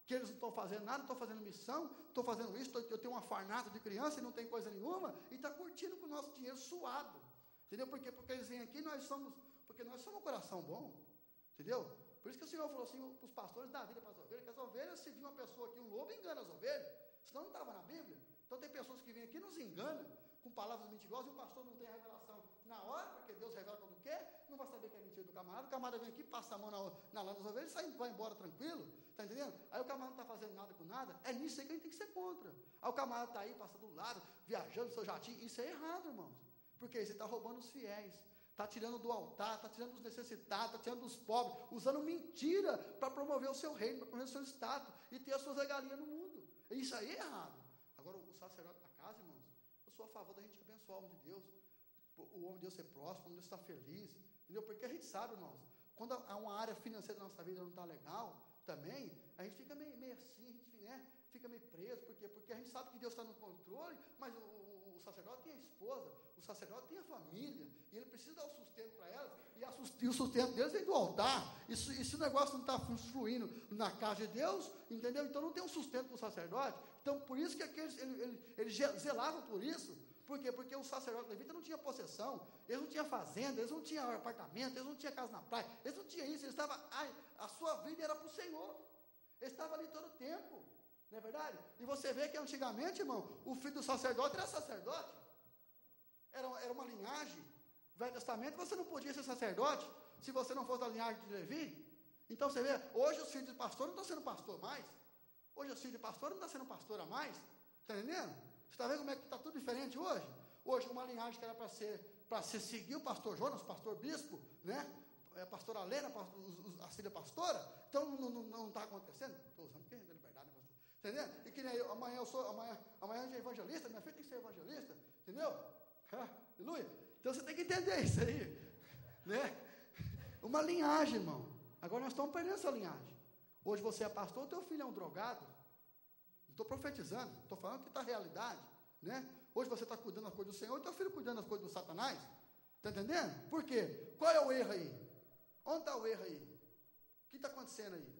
que eles não estão fazendo nada, não estão fazendo missão, estão fazendo isso, eu tenho uma farnata de criança e não tem coisa nenhuma, e está curtindo com o nosso dinheiro suado. Entendeu? Porque eles vêm aqui, porque nós somos um coração bom, entendeu? Por isso que o Senhor falou assim, para os pastores dar vida para as ovelhas, que as ovelhas, se vir uma pessoa aqui, um lobo, engana as ovelhas, senão não estava na Bíblia. Então tem pessoas que vêm aqui e nos enganam, com palavras mentirosas, e o pastor não tem a revelação na hora, porque Deus revela quando quer, não vai saber que é mentira do camarada, o camarada vem aqui, passa a mão na lã das ovelhas, sai, vai embora tranquilo, está entendendo? Aí o camarada não está fazendo nada com nada, é nisso aí que a gente tem que ser contra. Aí o camarada está aí, passa do lado, viajando no seu jatinho, isso é errado, irmãos, porque você está roubando os fiéis, está tirando do altar, está tirando dos necessitados, está tirando dos pobres, usando mentira para promover o seu reino, para promover o seu status, e ter as suas regalias no mundo. Isso aí é errado. Agora, o sacerdote da casa, irmãos, eu sou a favor da gente abençoar o homem de Deus, o homem de Deus ser próximo, o homem de Deus estar feliz, entendeu? Porque a gente sabe, irmãos, quando há uma área financeira da nossa vida não está legal, também, a gente fica meio assim, a gente, né, fica meio preso, por quê? Porque a gente sabe que Deus está no controle, mas o sacerdote tem a esposa, o sacerdote tem a família, e ele precisa dar o sustento para elas, e o sustento deles vem do altar, e se o negócio não está fluindo na casa de Deus, entendeu? Então não tem um sustento para o sacerdote. Então por isso que eles zelavam por isso. Por quê? Porque o sacerdote levita não tinha possessão, eles não tinham fazenda, eles não tinham apartamento, eles não tinham casa na praia, eles não tinham isso, a sua vida era para o Senhor, eles estavam ali todo o tempo. Não é verdade? E você vê que antigamente, irmão, o filho do sacerdote era sacerdote. Era uma linhagem. No Velho Testamento você não podia ser sacerdote se você não fosse da linhagem de Levi. Então você vê, hoje os filhos de pastor não estão sendo pastor mais. Hoje os filhos de pastor não estão sendo pastora mais. Está entendendo? Você está vendo como é que está tudo diferente hoje? Hoje uma linhagem que era para se seguir o pastor Jonas, o pastor bispo, né? A pastora Lena, a filha pastora. Então não está acontecendo. Estou usando porque é liberdade, né, pastor? Entendeu? E que nem eu, amanhã a gente é evangelista, minha filha tem que ser evangelista, entendeu? Aleluia. Então você tem que entender isso aí, né? Uma linhagem, irmão. Agora nós estamos perdendo essa linhagem. Hoje você é pastor, teu filho é um drogado. Não estou profetizando, estou falando que está a realidade, né? Hoje você está cuidando das coisas do Senhor e teu filho cuidando das coisas do Satanás. Está entendendo? Por quê? Qual é o erro aí? Onde está o erro aí? O que está acontecendo aí?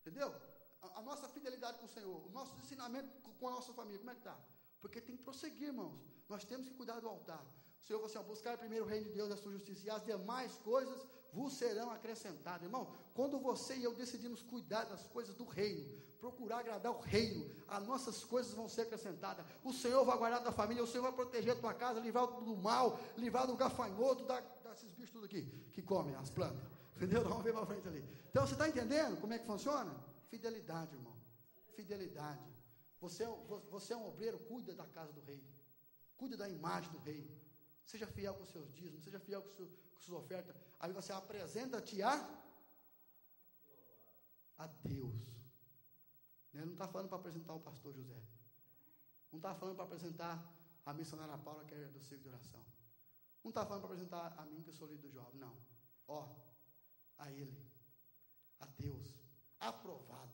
Entendeu? A nossa fidelidade com o Senhor, o nosso ensinamento com a nossa família, como é que está? Porque tem que prosseguir, irmãos. Nós temos que cuidar do altar. O Senhor falou assim, buscar primeiro o reino de Deus e a sua justiça, e as demais coisas vos serão acrescentadas. Irmão, quando você e eu decidimos cuidar das coisas do reino, procurar agradar o reino, as nossas coisas vão ser acrescentadas. O Senhor vai guardar da família, o Senhor vai proteger a tua casa, livrar do mal, livrar do gafanhoto, desses bichos tudo aqui, que comem as plantas. Entendeu? Vamos ver para frente ali. Então, você está entendendo como é que funciona? Fidelidade, irmão. Fidelidade. Você é um obreiro, cuida da casa do rei. Cuida da imagem do rei. Seja fiel com os seus dízimos, seja fiel com suas ofertas. Aí você apresenta-te a Deus. Ele não está falando para apresentar o pastor José. Não está falando para apresentar a missionária Paula, que é do ciclo de oração. Não está falando para apresentar a mim, que eu sou líder do jovem. Não. A Ele. A Deus. Aprovado.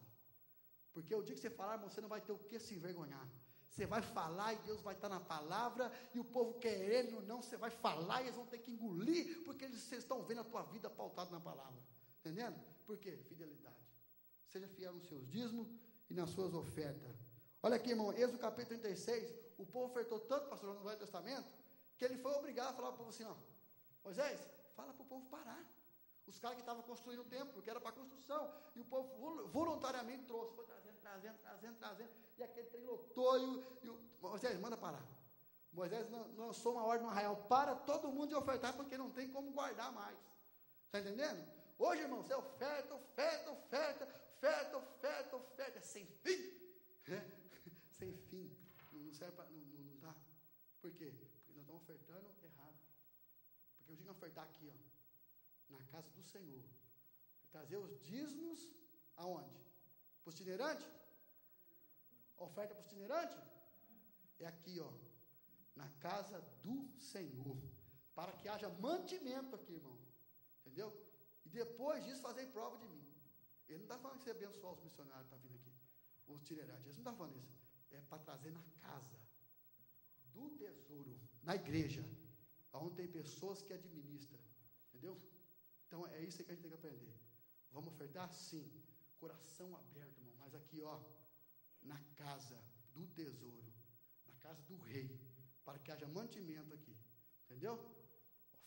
Porque o dia que você falar, irmão, você não vai ter o que se envergonhar. Você vai falar e Deus vai estar na palavra, e o povo querendo ou não, você vai falar e eles vão ter que engolir, porque vocês estão vendo a tua vida pautada na palavra. Entendendo? Por quê? Fidelidade. Seja fiel nos seus dízimos e nas suas ofertas. Olha aqui, irmão, Êxodo capítulo 36, o povo ofertou tanto, pastor, no Velho Testamento, que ele foi obrigado a falar para o povo assim, Moisés, fala para o povo parar. Os caras que estavam construindo o templo, que era para construção, e o povo voluntariamente trouxe, foi trazendo, e aquele trem lotou, e o Moisés, manda parar. Moisés lançou uma ordem no arraial, para todo mundo de ofertar, porque não tem como guardar mais. Está entendendo? Hoje, irmão, você oferta, é sem fim. Sem fim. Não serve para, não dá. Por quê? Porque nós estamos ofertando errado. Porque eu digo ofertar aqui, na casa do Senhor. Trazer os dízimos aonde? Para os itinerantes? Oferta para os itinerantes? É aqui, na casa do Senhor. Para que haja mantimento aqui, irmão. Entendeu? E depois disso fazer prova de mim. Ele não está falando que você abençoar os missionários que estão vindo aqui. Os itinerantes. Ele não está falando isso. É para trazer na casa do tesouro, na igreja, onde tem pessoas que administram. Entendeu? Então, é isso que a gente tem que aprender. Vamos ofertar? Sim. Coração aberto, irmão. Mas aqui, na casa do tesouro, na casa do rei, para que haja mantimento aqui. Entendeu?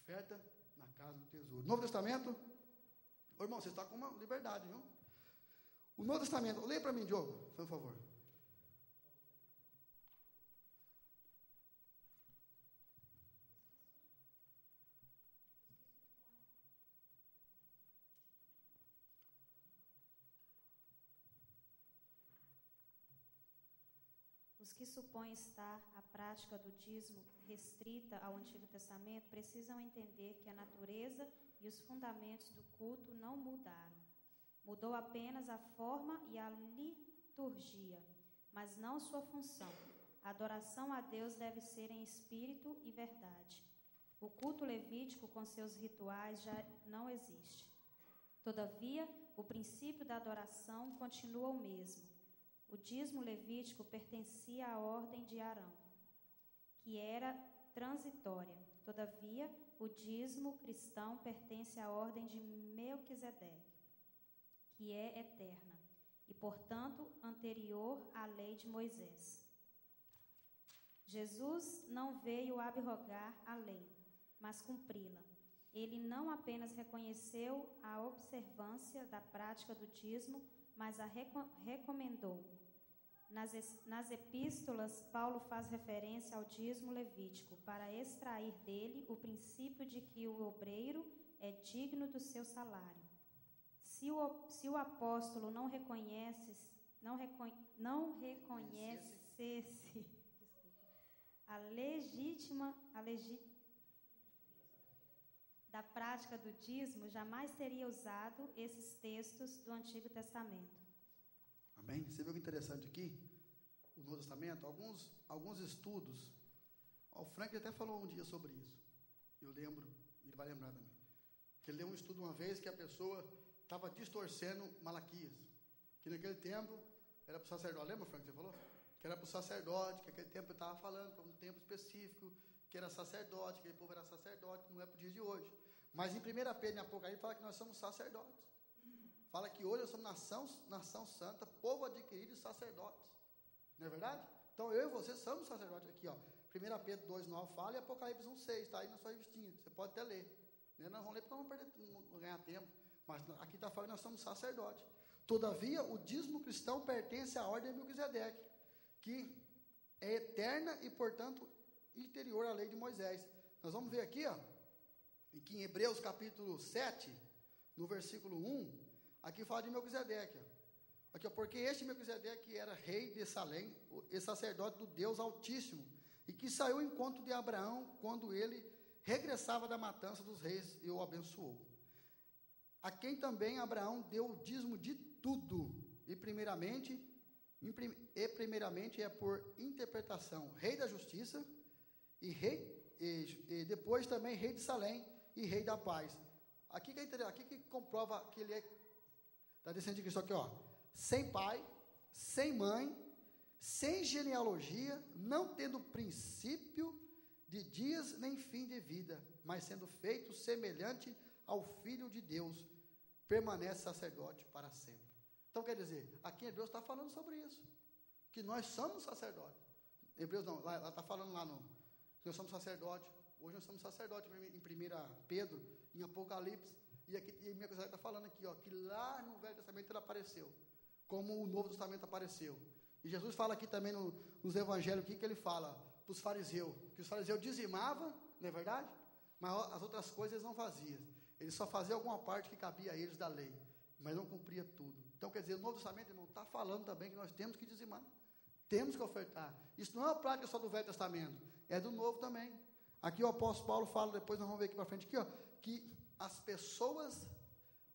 Oferta na casa do tesouro. Novo Testamento? Ô, irmão, você está com uma liberdade, viu? O Novo Testamento. Leia para mim, Diogo, por favor. Os que supõem estar a prática do dízimo restrita ao Antigo Testamento precisam entender que a natureza e os fundamentos do culto não mudaram. Mudou apenas a forma e a liturgia, mas não sua função. A adoração a Deus deve ser em espírito e verdade. O culto levítico, com seus rituais, já não existe. Todavia, o princípio da adoração continua o mesmo. O dízimo levítico pertencia à ordem de Arão, que era transitória. Todavia, o dízimo cristão pertence à ordem de Melquisedeque, que é eterna, e, portanto, anterior à lei de Moisés. Jesus não veio abrogar a lei, mas cumpri-la. Ele não apenas reconheceu a observância da prática do dízimo, mas a recomendou. Nas epístolas, Paulo faz referência ao dízimo levítico para extrair dele o princípio de que o obreiro é digno do seu salário. Se o apóstolo não reconhecesse a legítima da prática do dízimo, jamais teria usado esses textos do Antigo Testamento. Amém? Você viu que interessante aqui? O Novo Testamento, alguns estudos. O Frank até falou um dia sobre isso. Eu lembro, ele vai lembrar também. Que ele deu um estudo uma vez que a pessoa estava distorcendo Malaquias. Que naquele tempo era para o sacerdote. Lembra, Frank, que você falou? Que era para o sacerdote, que naquele tempo ele estava falando para um tempo específico, que era sacerdote, que aquele povo era sacerdote, não é para o dia de hoje. Mas em 1 Pedro, em Apocalipse, fala que nós somos sacerdotes. Fala que hoje nós somos nação santa, povo adquirido e sacerdotes. Não é verdade? Então eu e você somos sacerdotes aqui, ó. 1 Pedro 2,9 fala e Apocalipse 1,6, está aí na sua revistinha. Você pode até ler. Nós vamos ler porque nós não vamos ganhar tempo. Mas aqui está falando que nós somos sacerdotes. Todavia, o dízimo cristão pertence à ordem de Melquisedeque, que é eterna e, portanto, interior à lei de Moisés. Nós vamos ver aqui, ó, que em Hebreus capítulo 7, no versículo 1, aqui fala de Melquisedeque. Aqui, ó, porque este Melquisedeque era rei de Salém, e sacerdote do Deus Altíssimo, e que saiu ao encontro de Abraão quando ele regressava da matança dos reis e o abençoou. A quem também Abraão deu o dízimo de tudo, e primeiramente é por interpretação, rei da justiça, e depois também rei de Salém e rei da paz. Aqui que comprova que ele é da descendente de Cristo, aqui, ó, sem pai, sem mãe, sem genealogia, não tendo princípio de dias nem fim de vida, mas sendo feito semelhante ao Filho de Deus, permanece sacerdote para sempre. Então, quer dizer, aqui em Hebreus está falando sobre isso, que nós somos sacerdotes. Hebreus não, lá está falando lá que nós somos sacerdotes. Hoje nós somos sacerdotes em 1 Pedro, em Apocalipse, e aqui e minha coisa está falando aqui, ó, que lá no Velho Testamento ele apareceu, como o Novo Testamento apareceu. E Jesus fala aqui também nos evangelhos aqui, que ele fala para os fariseus, que os fariseus dizimavam, não é verdade? Mas as outras coisas eles não faziam. Eles só faziam alguma parte que cabia a eles da lei, mas não cumpria tudo. Então, quer dizer, o Novo Testamento, irmão, está falando também que nós temos que dizimar, temos que ofertar. Isso não é uma prática só do Velho Testamento, é do Novo também. Aqui o apóstolo Paulo fala, depois nós vamos ver aqui para frente, aqui, ó, que as pessoas,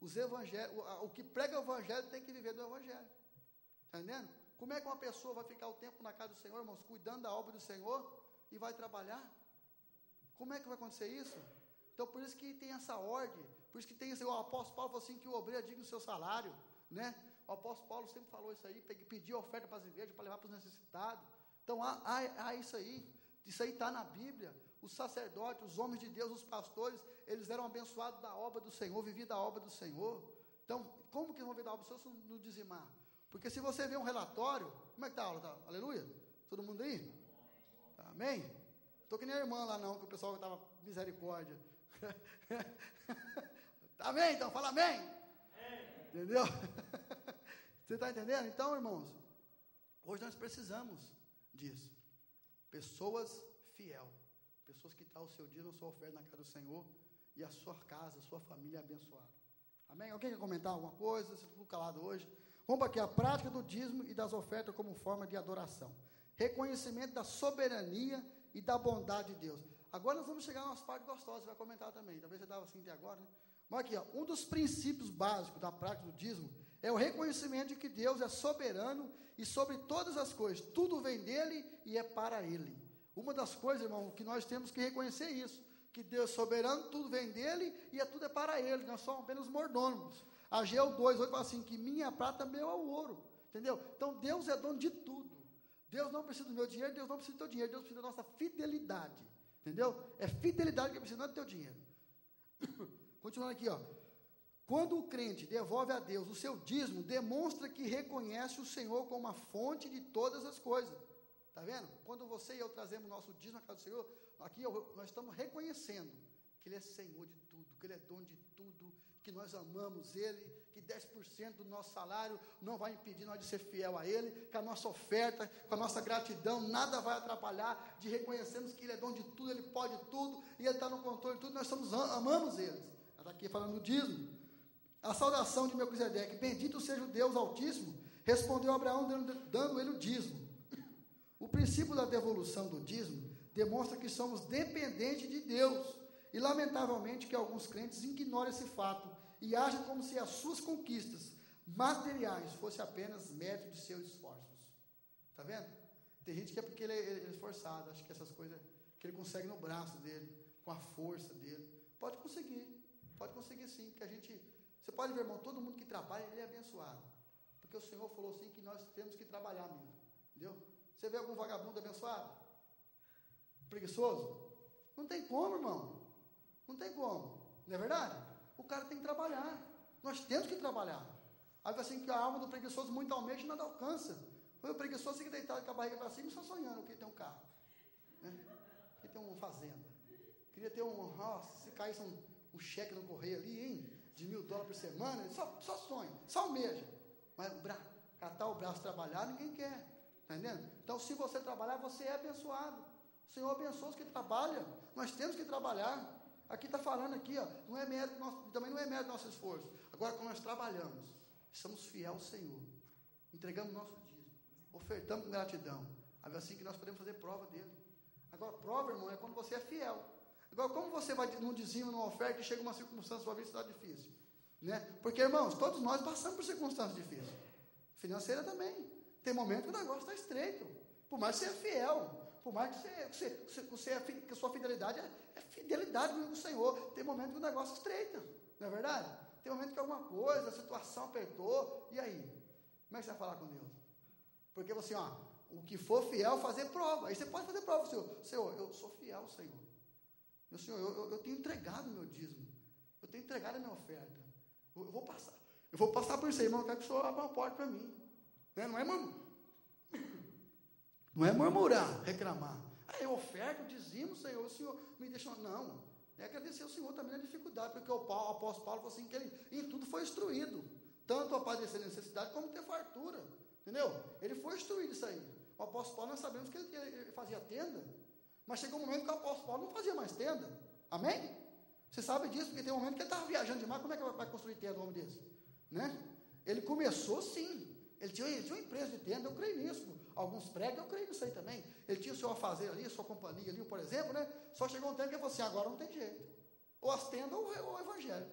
os evangelhos, o que prega o evangelho tem que viver do evangelho. Está entendendo? Como é que uma pessoa vai ficar o tempo na casa do Senhor, irmãos, cuidando da obra do Senhor e vai trabalhar? Como é que vai acontecer isso? Então, por isso que tem essa ordem, por isso que tem esse, o apóstolo Paulo falou assim, que o obreiro é digno do seu salário, né? O apóstolo Paulo sempre falou isso aí, pediu oferta para as igrejas, para levar para os necessitados. Então, há isso aí está na Bíblia. Os sacerdotes, os homens de Deus, os pastores, eles eram abençoados da obra do Senhor, viviam da obra do Senhor. Então, como que vão viver da obra do Senhor se não dizimar? Porque se você vê um relatório, como é que está a aula? Tá? Aleluia? Todo mundo aí? Amém? Estou que nem a irmã lá não, que o pessoal estava misericórdia. Amém? Então, fala amém. Entendeu? Você está entendendo? Então, irmãos, hoje nós precisamos disso. Pessoas fiel. Pessoas que estão o seu dia, a sua oferta na casa do Senhor, e a sua casa, a sua família abençoada. Amém? Alguém quer comentar alguma coisa? Você está calado hoje? Vamos aqui, a prática do dízimo e das ofertas como forma de adoração. Reconhecimento da soberania e da bondade de Deus. Agora nós vamos chegar a umas partes gostosas, você vai comentar também. Talvez você estava assim até agora, né? Mas aqui, ó, um dos princípios básicos da prática do dízimo é o reconhecimento de que Deus é soberano e sobre todas as coisas. Tudo vem dele e é para ele. Uma das coisas, irmão, que nós temos que reconhecer isso, que Deus é soberano, tudo vem dele e tudo é para ele, nós somos apenas mordomos. Ageu 2:8 fala assim, que minha prata, meu é o ouro, entendeu? Então Deus é dono de tudo. Deus não precisa do meu dinheiro, Deus não precisa do teu dinheiro, Deus precisa da nossa fidelidade, entendeu? É fidelidade que precisa, não é do teu dinheiro. Continuando aqui, ó. Quando o crente devolve a Deus o seu dízimo, demonstra que reconhece o Senhor como a fonte de todas as coisas. Está vendo? Quando você e eu trazemos o nosso dízimo na casa do Senhor, aqui nós estamos reconhecendo que que Ele é Senhor de tudo, que Ele é dono de tudo, que nós amamos Ele, que 10% do nosso salário não vai impedir nós de ser fiel a Ele, que a nossa oferta, com a nossa gratidão, nada vai atrapalhar de reconhecermos que Ele é dono de tudo, Ele pode tudo, e Ele está no controle de tudo, nós amamos Ele. Está aqui falando do dízimo. A saudação de Melquisedeque, bendito seja o Deus Altíssimo, respondeu Abraão dando ele o dízimo. O princípio da devolução do dízimo demonstra que somos dependentes de Deus, e lamentavelmente que alguns crentes ignoram esse fato e agem como se as suas conquistas materiais fossem apenas mérito de seus esforços. Está vendo? Tem gente que é porque ele é esforçado, acha que essas coisas que ele consegue no braço dele, com a força dele. Pode conseguir sim, porque a gente, você pode ver, irmão, todo mundo que trabalha, ele é abençoado, porque o Senhor falou assim, que nós temos que trabalhar mesmo, entendeu? Você vê algum vagabundo abençoado? Preguiçoso? Não tem como, irmão, não tem como, não é verdade? O cara tem que trabalhar, nós temos que trabalhar. Aí vai assim que a alma do preguiçoso muito almeja e nada alcança. O preguiçoso fica deitado com a barriga para cima e só sonhando que ele tem um carro, né? Que ele tem uma fazenda, queria ter se caísse um cheque no correio ali, hein, de $1.000 por semana, ele só sonha, só almeja, mas catar o braço, trabalhar, ninguém quer, está entendendo? Então, se você trabalhar, você é abençoado. O Senhor abençoa os que trabalham, nós temos que trabalhar. Aqui está falando aqui, ó, não é mérito nosso, também não é mérito do nosso esforço. Agora, quando nós trabalhamos, somos fiéis ao Senhor, entregamos nosso dízimo, ofertamos com gratidão, é assim que nós podemos fazer prova dele. Agora, prova, irmão, é quando você é fiel. Agora, como você vai num dízimo, numa oferta, e chega uma circunstância sua vida está difícil, né? Porque, irmãos, todos nós passamos por circunstâncias difíceis, financeira também. Tem momento que o negócio está estreito, por mais que você é fiel, por mais que a sua fidelidade é fidelidade com o Senhor, tem momento que o negócio estreita, não é verdade? Tem momento que alguma coisa, a situação apertou, e aí? Como é que você vai falar com Deus? Porque você, o que for fiel, fazer prova. Aí você pode fazer prova, Senhor, eu sou fiel ao Senhor. Meu Senhor, eu tenho entregado o meu dízimo, eu tenho entregado a minha oferta, eu vou passar por isso aí, irmão, eu quero que o Senhor abra uma porta para mim, né? Não é murmurar, reclamar, eu oferto, dizimo, Senhor, o Senhor me deixou, não, é agradecer ao Senhor também na dificuldade, porque o apóstolo Paulo falou assim, que ele em tudo foi instruído, tanto a padecer necessidade, como ter fartura, entendeu? Ele foi instruído isso aí. O apóstolo Paulo, nós sabemos que ele fazia tenda, mas chegou um momento que o apóstolo Paulo não fazia mais tenda. Amém? Você sabe disso, porque tem um momento que ele estava viajando demais. Como é que vai construir tenda um homem desse? Né? Ele começou sim. Ele tinha uma empresa de tenda, eu creio nisso. Alguns pregam, eu creio nisso aí também. Ele tinha o seu afazer ali, a sua companhia ali, por exemplo, né? Só chegou um tempo que ele falou assim, agora não tem jeito. Ou as tendas ou o evangelho.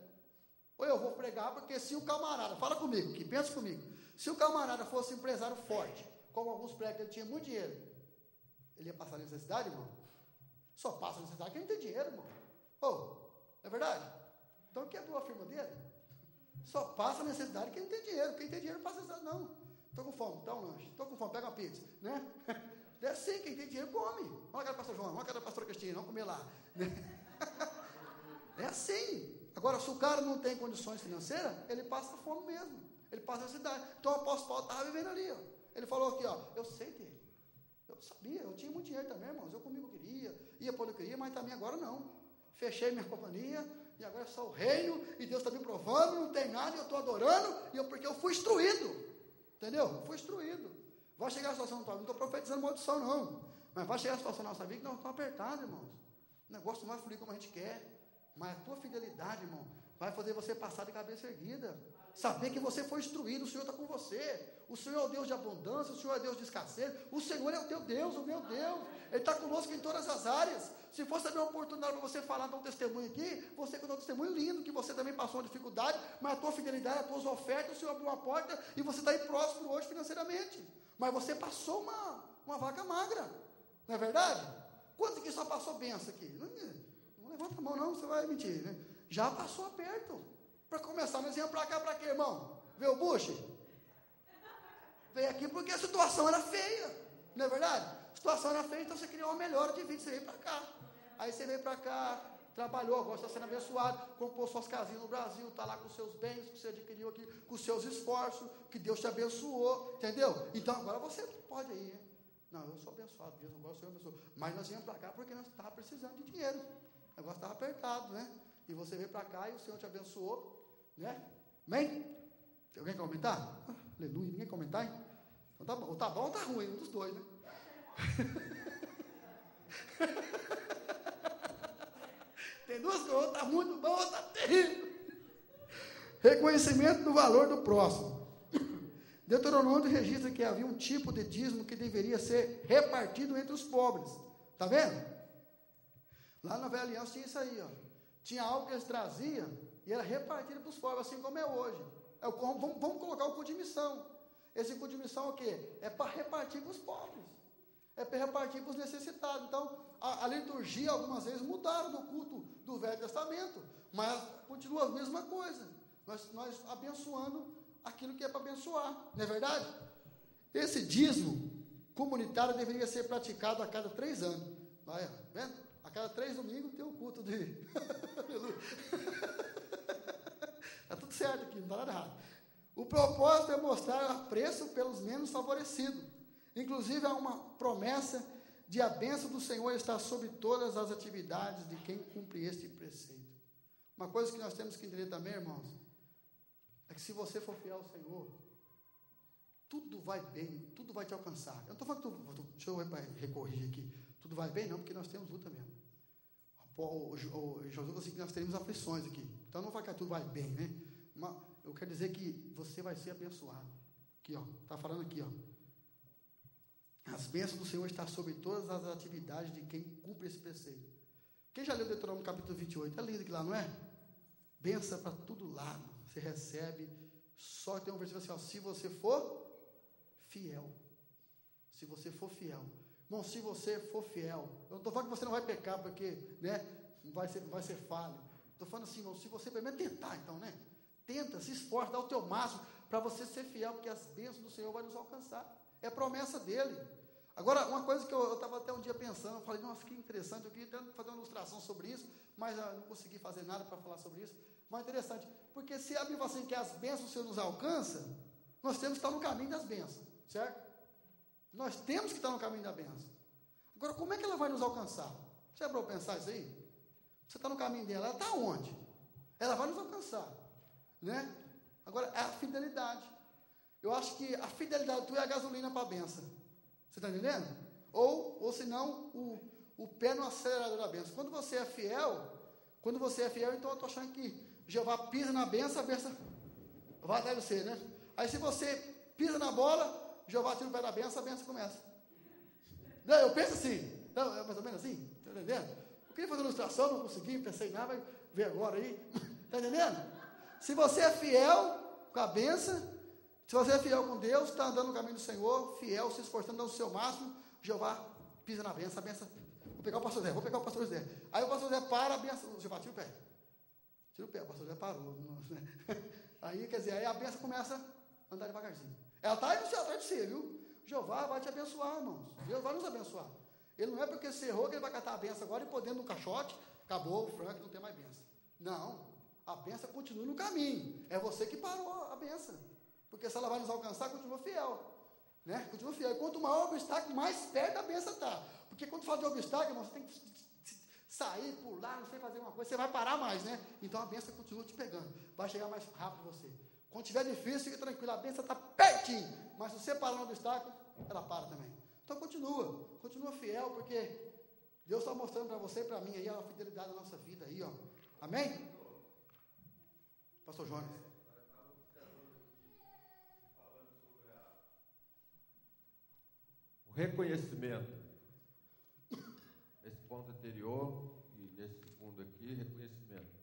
Ou eu vou pregar, porque se o camarada, fala comigo, que pensa comigo, se o camarada fosse um empresário forte, como alguns pregam, ele tinha muito dinheiro, ele ia passar necessidade, irmão? Só passa necessidade quem não tem dinheiro, irmão. É verdade? Então quebrou a firma dele? Só passa necessidade quem não tem dinheiro. Quem tem dinheiro não passa necessidade, não. Estou com fome, dá um lanche. Estou com fome, pega uma pizza, né? É assim, quem tem dinheiro come. Vamos lá, cara, pastor João, vamos lá, cara, pastora Cristina, vamos comer lá. É assim. Agora, se o cara não tem condições financeiras, ele passa fome mesmo. Ele passa necessidade. Então o apóstolo Paulo estava vivendo ali, ó. Ele falou aqui, ó, eu sei ter. Eu sabia, eu tinha muito dinheiro também, irmãos. Eu comigo queria, ia por onde eu queria, mas também agora não. Fechei minha companhia, e agora é só o reino, e Deus está me provando, não tem nada, e eu estou adorando, porque eu fui instruído. Entendeu? Fui instruído. Vai chegar a situação, não estou profetizando maldição, não. Mas vai chegar a situação na nossa vida que nós estamos apertados, irmãos. O negócio não vai fluir como a gente quer. Mas a tua fidelidade, irmão, vai fazer você passar de cabeça erguida. Saber que você foi instruído, o Senhor está com você. O Senhor é o Deus de abundância, o Senhor é Deus de escassez. O Senhor é o teu Deus, o meu Deus. Ele está conosco em todas as áreas. Se fosse também uma oportunidade para você falar, dar um testemunho aqui, você contou um testemunho lindo, que você também passou uma dificuldade, mas a tua fidelidade, as tuas ofertas, o Senhor abriu uma porta e você está aí próximo hoje financeiramente. Mas você passou uma vaca magra, não é verdade? Quanto que só passou benção aqui? Não levanta a mão não, você vai mentir, né? Já passou aperto. Para começar, nós íamos para cá para quê, irmão? Ver o buche? Veio aqui porque a situação era feia, não é verdade? A situação era feia, então você queria uma melhora de vida, você veio para cá. Aí você veio para cá, trabalhou, agora está sendo abençoado, comprou suas casinhas no Brasil, está lá com os seus bens que você adquiriu aqui, com os seus esforços, que Deus te abençoou, entendeu? Então agora você pode ir, hein? Não, eu sou abençoado, Deus, agora o Senhor abençoou. Mas nós viemos para cá porque nós estávamos precisando de dinheiro. O negócio estava apertado, né? E você veio para cá e o Senhor te abençoou, né? Amém? Tem alguém que comentar? Aleluia, ninguém comentar, hein? Então tá bom, ou tá bom ou tá ruim, um dos dois, né? Tem duas coisas, ou tá muito bom ou tá terrível. Reconhecimento do valor do próximo. Deuteronômio registra que havia um tipo de dízimo que deveria ser repartido entre os pobres. Está vendo? Lá na Velha Aliança tinha isso aí, ó. Tinha algo que eles traziam e era repartido para os pobres, assim como é hoje. Vamos colocar o culto de missão. Esse culto de missão é o quê? É para repartir para os pobres. É para repartir para os necessitados. Então, a liturgia, algumas vezes, mudaram do culto do Velho Testamento, mas continua a mesma coisa. Nós abençoando aquilo que é para abençoar, não é verdade? Esse dízimo comunitário deveria ser praticado a cada 3 anos. Vai, vendo? A cada 3 domingos tem um culto de... Está tudo certo aqui, não está nada errado. O propósito é mostrar apreço pelos menos favorecidos. Inclusive, há uma promessa de a bênção do Senhor estar sobre todas as atividades de quem cumpre este preceito. Uma coisa que nós temos que entender também, irmãos, é que se você for fiel ao Senhor, tudo vai bem, tudo vai te alcançar. Eu não estou falando que deixa eu recorrigir aqui, tudo vai bem não, porque nós temos luta mesmo. O Josué falou assim que nós teremos aflições aqui, então não vai que tudo vai bem, né? Mas eu quero dizer que você vai ser abençoado. Aqui, ó, está falando aqui, ó. As bênçãos do Senhor estão sobre todas as atividades de quem cumpre esse preceito. Quem já leu Deuteronômio capítulo 28? É lindo aqui lá, não é? Bênção para todo lado. Você recebe. Só tem um versículo assim, ó, se você for fiel. Se você for fiel. Irmão, se você for fiel. Eu não estou falando que você não vai pecar, porque, né, vai ser falho. Estou falando assim, irmão, se você primeiro tentar, então, né? Tenta, se esforça, dá o teu máximo para você ser fiel, porque as bênçãos do Senhor vão nos alcançar. É promessa dele. Agora, uma coisa que eu estava até um dia pensando, eu falei, nossa, que interessante, eu queria até fazer uma ilustração sobre isso, mas eu não consegui fazer nada para falar sobre isso. Mas interessante, porque se a Bíblia fala assim que as bênçãos do Senhor nos alcança, nós temos que estar no caminho das bênçãos, certo? Nós temos que estar no caminho da bênção. Agora, como é que ela vai nos alcançar? Você é para eu pensar isso aí? Você está no caminho dela, ela está onde? Ela vai nos alcançar, né? Agora, é a fidelidade. Eu acho que a fidelidade tua é a gasolina para a benção. Você está entendendo? Ou senão, o pé no acelerador da benção. Quando você é fiel, então eu estou achando que Jeová pisa na benção, a benção vai até você, né? Aí se você pisa na bola, Jeová tira o pé da benção, a benção começa. Não, eu penso assim. Não, é mais ou menos assim. Está entendendo? Eu queria fazer uma ilustração, não consegui, pensei em nada, vai ver agora aí. Está entendendo? Se você é fiel com a benção, se você é fiel com Deus, está andando no caminho do Senhor, fiel, se esforçando, dando o seu máximo, Jeová pisa na benção, a benção. Vou pegar o pastor Zé. Aí o pastor Zé para, a benção, Jeová tira o pé. Tira o pé, o pastor Zé parou. Aí, quer dizer, aí a benção começa a andar devagarzinho. Ela está aí no céu atrás de você, viu? Jeová vai te abençoar, irmãos. Deus vai nos abençoar. Ele não é porque você errou que ele vai catar a benção agora e pôr dentro do caixote, acabou o frango, não tem mais benção. Não, a benção continua no caminho. É você que parou a benção. Porque se ela vai nos alcançar, continua fiel. Né? Continua fiel. E quanto maior o obstáculo, mais perto a benção está. Porque quando fala de obstáculo, irmão, você tem que sair, pular, não sei fazer uma coisa, você vai parar mais, né? Então a benção continua te pegando. Vai chegar mais rápido você. Quando estiver difícil, fica tranquilo, a benção está pertinho. Mas se você parar no obstáculo, ela para também. Então continua fiel, porque Deus está mostrando para você e para mim aí a fidelidade da nossa vida aí, ó. Amém? Pastor Jonas. Reconhecimento. Nesse ponto anterior e nesse segundo aqui, reconhecimento.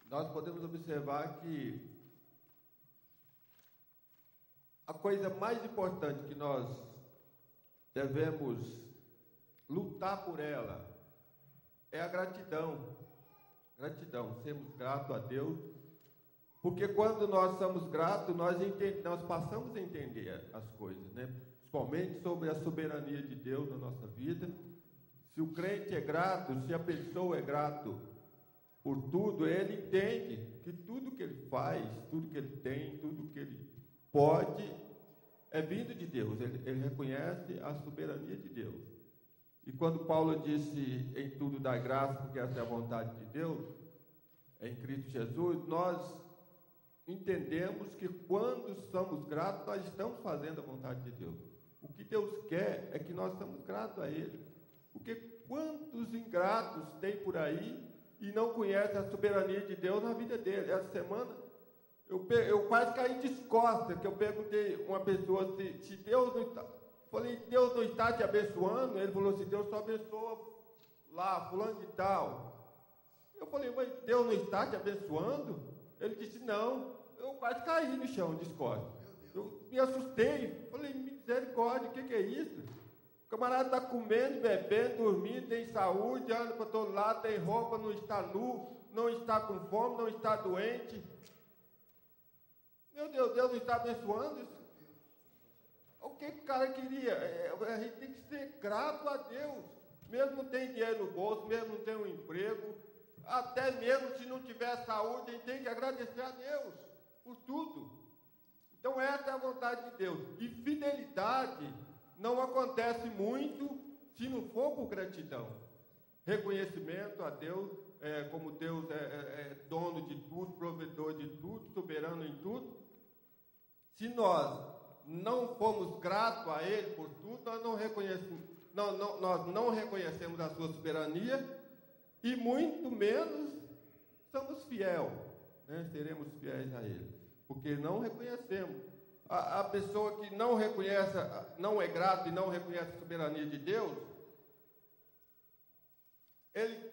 Nós podemos observar que a coisa mais importante que nós devemos lutar por ela é a gratidão. Gratidão, sermos gratos a Deus, porque quando nós somos gratos, nós passamos a entender as coisas, né? Principalmente sobre a soberania de Deus na nossa vida. Se o crente é grato, se a pessoa é grato por tudo, ele entende que tudo que ele faz, tudo que ele tem, tudo que ele pode, é vindo de Deus. Ele reconhece a soberania de Deus. E quando Paulo disse em tudo dai graça, porque essa é a vontade de Deus, em Cristo Jesus, nós entendemos que quando somos gratos, nós estamos fazendo a vontade de Deus. O que Deus quer é que nós estamos gratos a Ele. Porque quantos ingratos tem por aí e não conhecem a soberania de Deus na vida dele? Essa semana, eu quase caí de costas, que eu perguntei a uma pessoa se Deus não está... Falei, Deus não está te abençoando? Ele falou assim, Deus só abençoa lá, fulano de tal. Eu falei, mas Deus não está te abençoando? Ele disse, não. Eu quase caí no chão de costas. Eu me assustei. Falei, misericórdia, o que é isso? O camarada está comendo, bebendo, dormindo, tem saúde, anda para todo lado, tem roupa, não está nu, não está com fome, não está doente. Meu Deus, Deus não está abençoando isso? O que o cara queria? A gente tem que ser grato a Deus. Mesmo não tem dinheiro no bolso, mesmo não tem um emprego, até mesmo se não tiver saúde, a gente tem que agradecer a Deus por tudo. Então essa é a vontade de Deus. E fidelidade não acontece muito se não for por gratidão. Reconhecimento a Deus, como Deus é dono de tudo, provedor de tudo, soberano em tudo. Se nós não formos gratos a Ele por tudo, nós não reconhecemos a sua soberania e muito menos somos fiéis, né? Seremos fiéis a Ele, porque não reconhecemos. A pessoa que não reconhece, não é grato e não reconhece a soberania de Deus,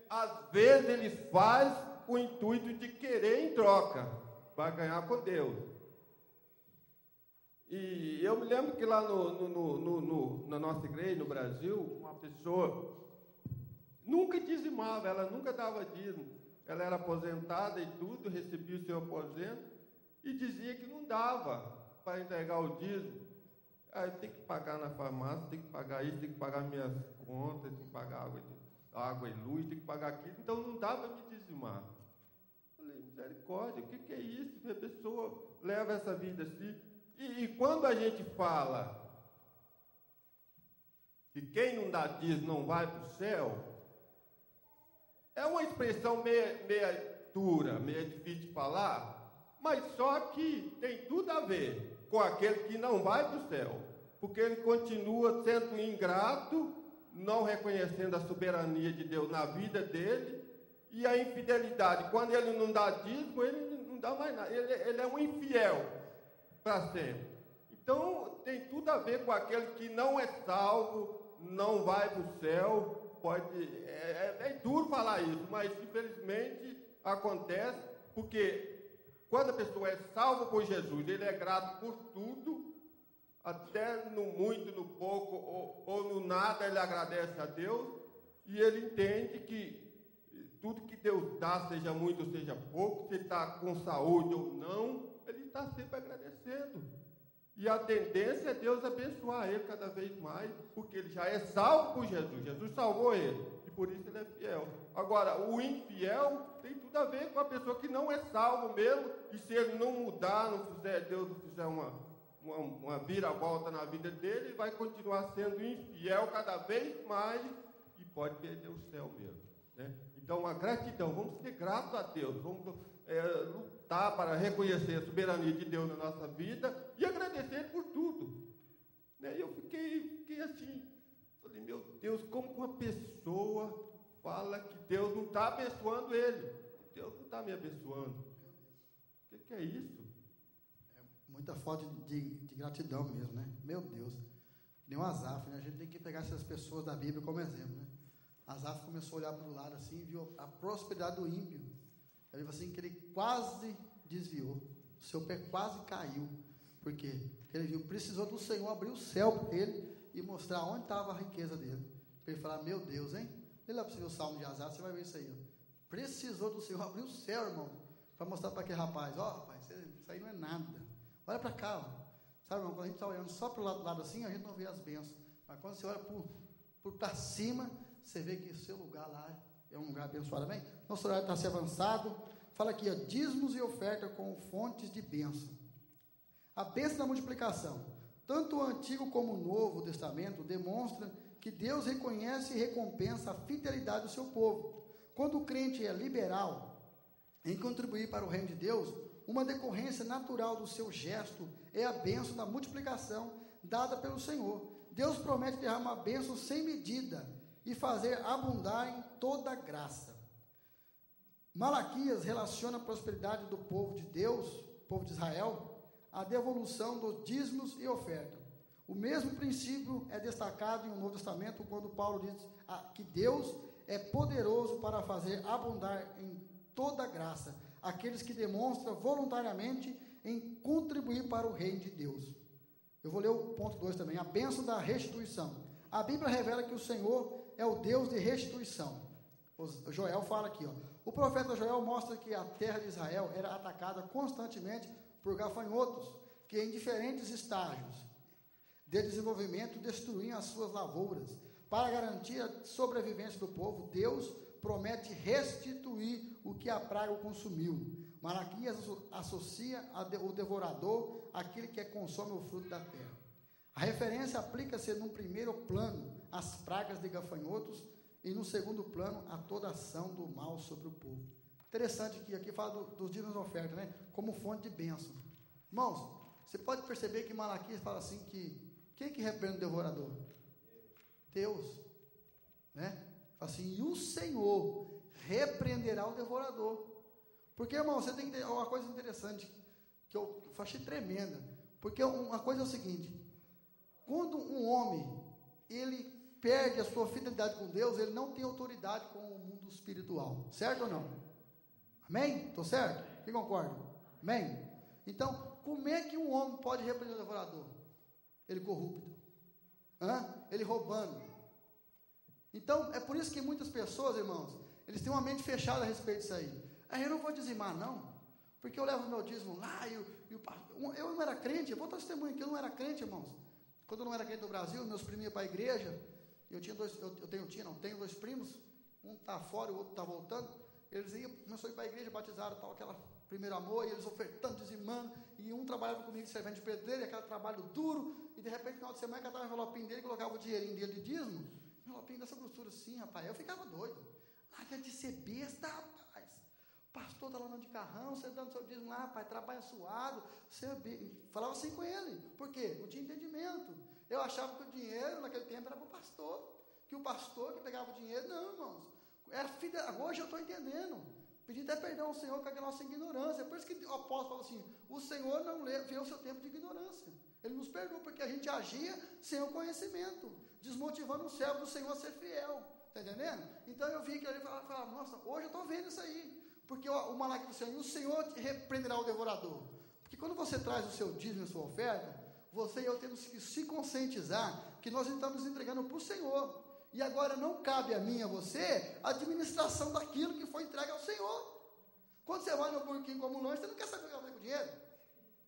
às vezes ele faz o intuito de querer em troca, para ganhar com Deus. E eu me lembro que lá na nossa igreja, no Brasil, uma pessoa nunca dizimava, ela nunca dava dízimo. Ela era aposentada e tudo, recebia o seu aposento e dizia que não dava para entregar o dízimo. Aí tem que pagar na farmácia, tem que pagar isso, tem que pagar minhas contas, tem que pagar água e luz, tem que pagar aquilo, então não dá para me dizimar. Falei, misericórdia, o que é isso? A pessoa leva essa vida assim. E quando a gente fala que quem não dá dízimo não vai para o céu, é uma expressão meia dura, meio difícil de falar, mas só que tem tudo a ver com aquele que não vai para o céu, porque ele continua sendo ingrato, não reconhecendo a soberania de Deus na vida dele, e a infidelidade, quando ele não dá dízimo, ele não dá mais nada, ele é um infiel para sempre. Então, tem tudo a ver com aquele que não é salvo, não vai para o céu. É duro falar isso, mas infelizmente acontece, porque quando a pessoa é salva por Jesus, ele é grato por tudo, até no muito, no pouco, ou no nada, ele agradece a Deus, e ele entende que tudo que Deus dá, seja muito ou seja pouco, se ele está com saúde ou não, ele está sempre agradecendo. E a tendência é Deus abençoar ele cada vez mais, porque ele já é salvo por Jesus. Jesus salvou ele, e por isso ele é fiel. Agora, o infiel tem tudo a ver com a pessoa que não é salvo mesmo, e se ele não mudar, não fizer, Deus não fizer uma viravolta na vida dele, ele vai continuar sendo infiel cada vez mais, e pode perder o céu mesmo, né? Então, a gratidão, vamos ser gratos a Deus, vamos lutar para reconhecer a soberania de Deus na nossa vida e agradecer por tudo, né? Eu fiquei assim, falei, meu Deus, como uma pessoa fala que Deus não está abençoando ele? Deus não está me abençoando. O que é isso? É muita falta de gratidão mesmo, né? Meu Deus, nem um Asaf, né? A gente tem que pegar essas pessoas da Bíblia como exemplo, né? Asaf começou a olhar para o lado assim e viu a prosperidade do ímpio. Ele viu assim que ele quase desviou, o seu pé quase caiu. Por quê? Porque ele viu, precisou do Senhor abrir o céu para ele e mostrar onde estava a riqueza dele. Para ele falar, meu Deus, hein? Lê lá para você ver o Salmo de Asaf, você vai ver isso aí. Ó. Precisou do Senhor abrir o céu, irmão, para mostrar para aquele rapaz, ó, rapaz, isso aí não é nada. Olha para cá, ó. Sabe, irmão, quando a gente está olhando só para o lado assim, a gente não vê as bênçãos. Mas quando você olha para cima, você vê que o seu lugar lá é um lugar abençoado, amém? Nosso horário está se avançado. Fala aqui, ó, dízimos e oferta com fontes de bênção. A bênção da multiplicação, tanto o Antigo como o Novo Testamento, demonstra que Deus reconhece e recompensa a fidelidade do seu povo. Quando o crente é liberal em contribuir para o reino de Deus, uma decorrência natural do seu gesto é a bênção da multiplicação dada pelo Senhor. Deus promete derramar bênção sem medida e fazer abundar em toda graça. Malaquias relaciona a prosperidade do povo de Deus, povo de Israel, à devolução dos dízimos e oferta. O mesmo princípio é destacado em o Novo Testamento, quando Paulo diz que Deus é poderoso para fazer abundar em toda graça aqueles que demonstram voluntariamente em contribuir para o reino de Deus. Eu vou ler o ponto 2 também, a bênção da restituição. A Bíblia revela que o Senhor é o Deus de restituição. O Joel fala aqui, o profeta Joel mostra que a terra de Israel era atacada constantemente por gafanhotos, que em diferentes estágios de desenvolvimento destruíam as suas lavouras. Para garantir a sobrevivência do povo, Deus promete restituir o que a praga consumiu. Malaquias associa o devorador àquele que consome o fruto da terra. A referência aplica-se no primeiro plano às pragas de gafanhotos e no segundo plano a toda ação do mal sobre o povo. Interessante que aqui fala dos dízimos de oferta, né? Como fonte de bênção. Irmãos, você pode perceber que Malaquias fala assim que quem que repreende o devorador? Deus, né? Fala assim, e o Senhor repreenderá o devorador. Porque, irmão, você tem que ter uma coisa interessante que eu achei tremenda. Porque uma coisa é o seguinte: quando um homem ele perde a sua fidelidade com Deus, ele não tem autoridade com o mundo espiritual. Certo ou não? Amém? Estou certo? Quem concorda? Amém? Então, como é que um homem pode repreender o devorador? Ele corrupto. Ele roubando. Então, é por isso que muitas pessoas, irmãos, eles têm uma mente fechada a respeito disso aí. Aí eu não vou dizimar, não, porque eu levo o meu dízimo lá, eu não era crente, eu vou dar testemunho aqui, eu não era crente, irmãos. Quando eu não era crente no Brasil, meus primos iam para a igreja, tenho dois primos, um está fora e o outro está voltando, eles começaram a ir para a igreja, batizaram, tal, aquela primeiro amor, e eles ofertando, dizimando, e um trabalhava comigo servente de pedreiro, e aquele trabalho duro, e de repente, no final de semana, catava o envelopinho dele, colocava o dinheirinho dele de dízimo, envelopinho dessa grossura assim, rapaz, eu ficava doido, larga de ser besta, rapaz. Pastor está lá no de carrão, você dando seu dízimo lá, rapaz, trabalha suado, falava assim com ele, por quê? Não tinha entendimento. Eu achava que o dinheiro naquele tempo era para o pastor, que o pastor que pegava o dinheiro, não, irmãos, hoje eu estou entendendo, pedindo até perdão ao Senhor com a nossa ignorância. Por isso que o apóstolo fala assim, o Senhor não vê o seu tempo de ignorância, ele nos perdoa, porque a gente agia sem o conhecimento, desmotivando o servo do Senhor a ser fiel, está entendendo? Então eu vi que ele falava, nossa, hoje eu estou vendo isso aí, porque o Malaquias do Senhor, o Senhor repreenderá o devorador. Porque quando você traz o seu dízimo e a sua oferta, você e eu temos que se conscientizar que nós estamos entregando para o Senhor. E agora não cabe a mim e a você a administração daquilo que foi entregue ao Senhor. Quando você vai no Burger King como lanche, você não quer saber o que vai fazer com o dinheiro.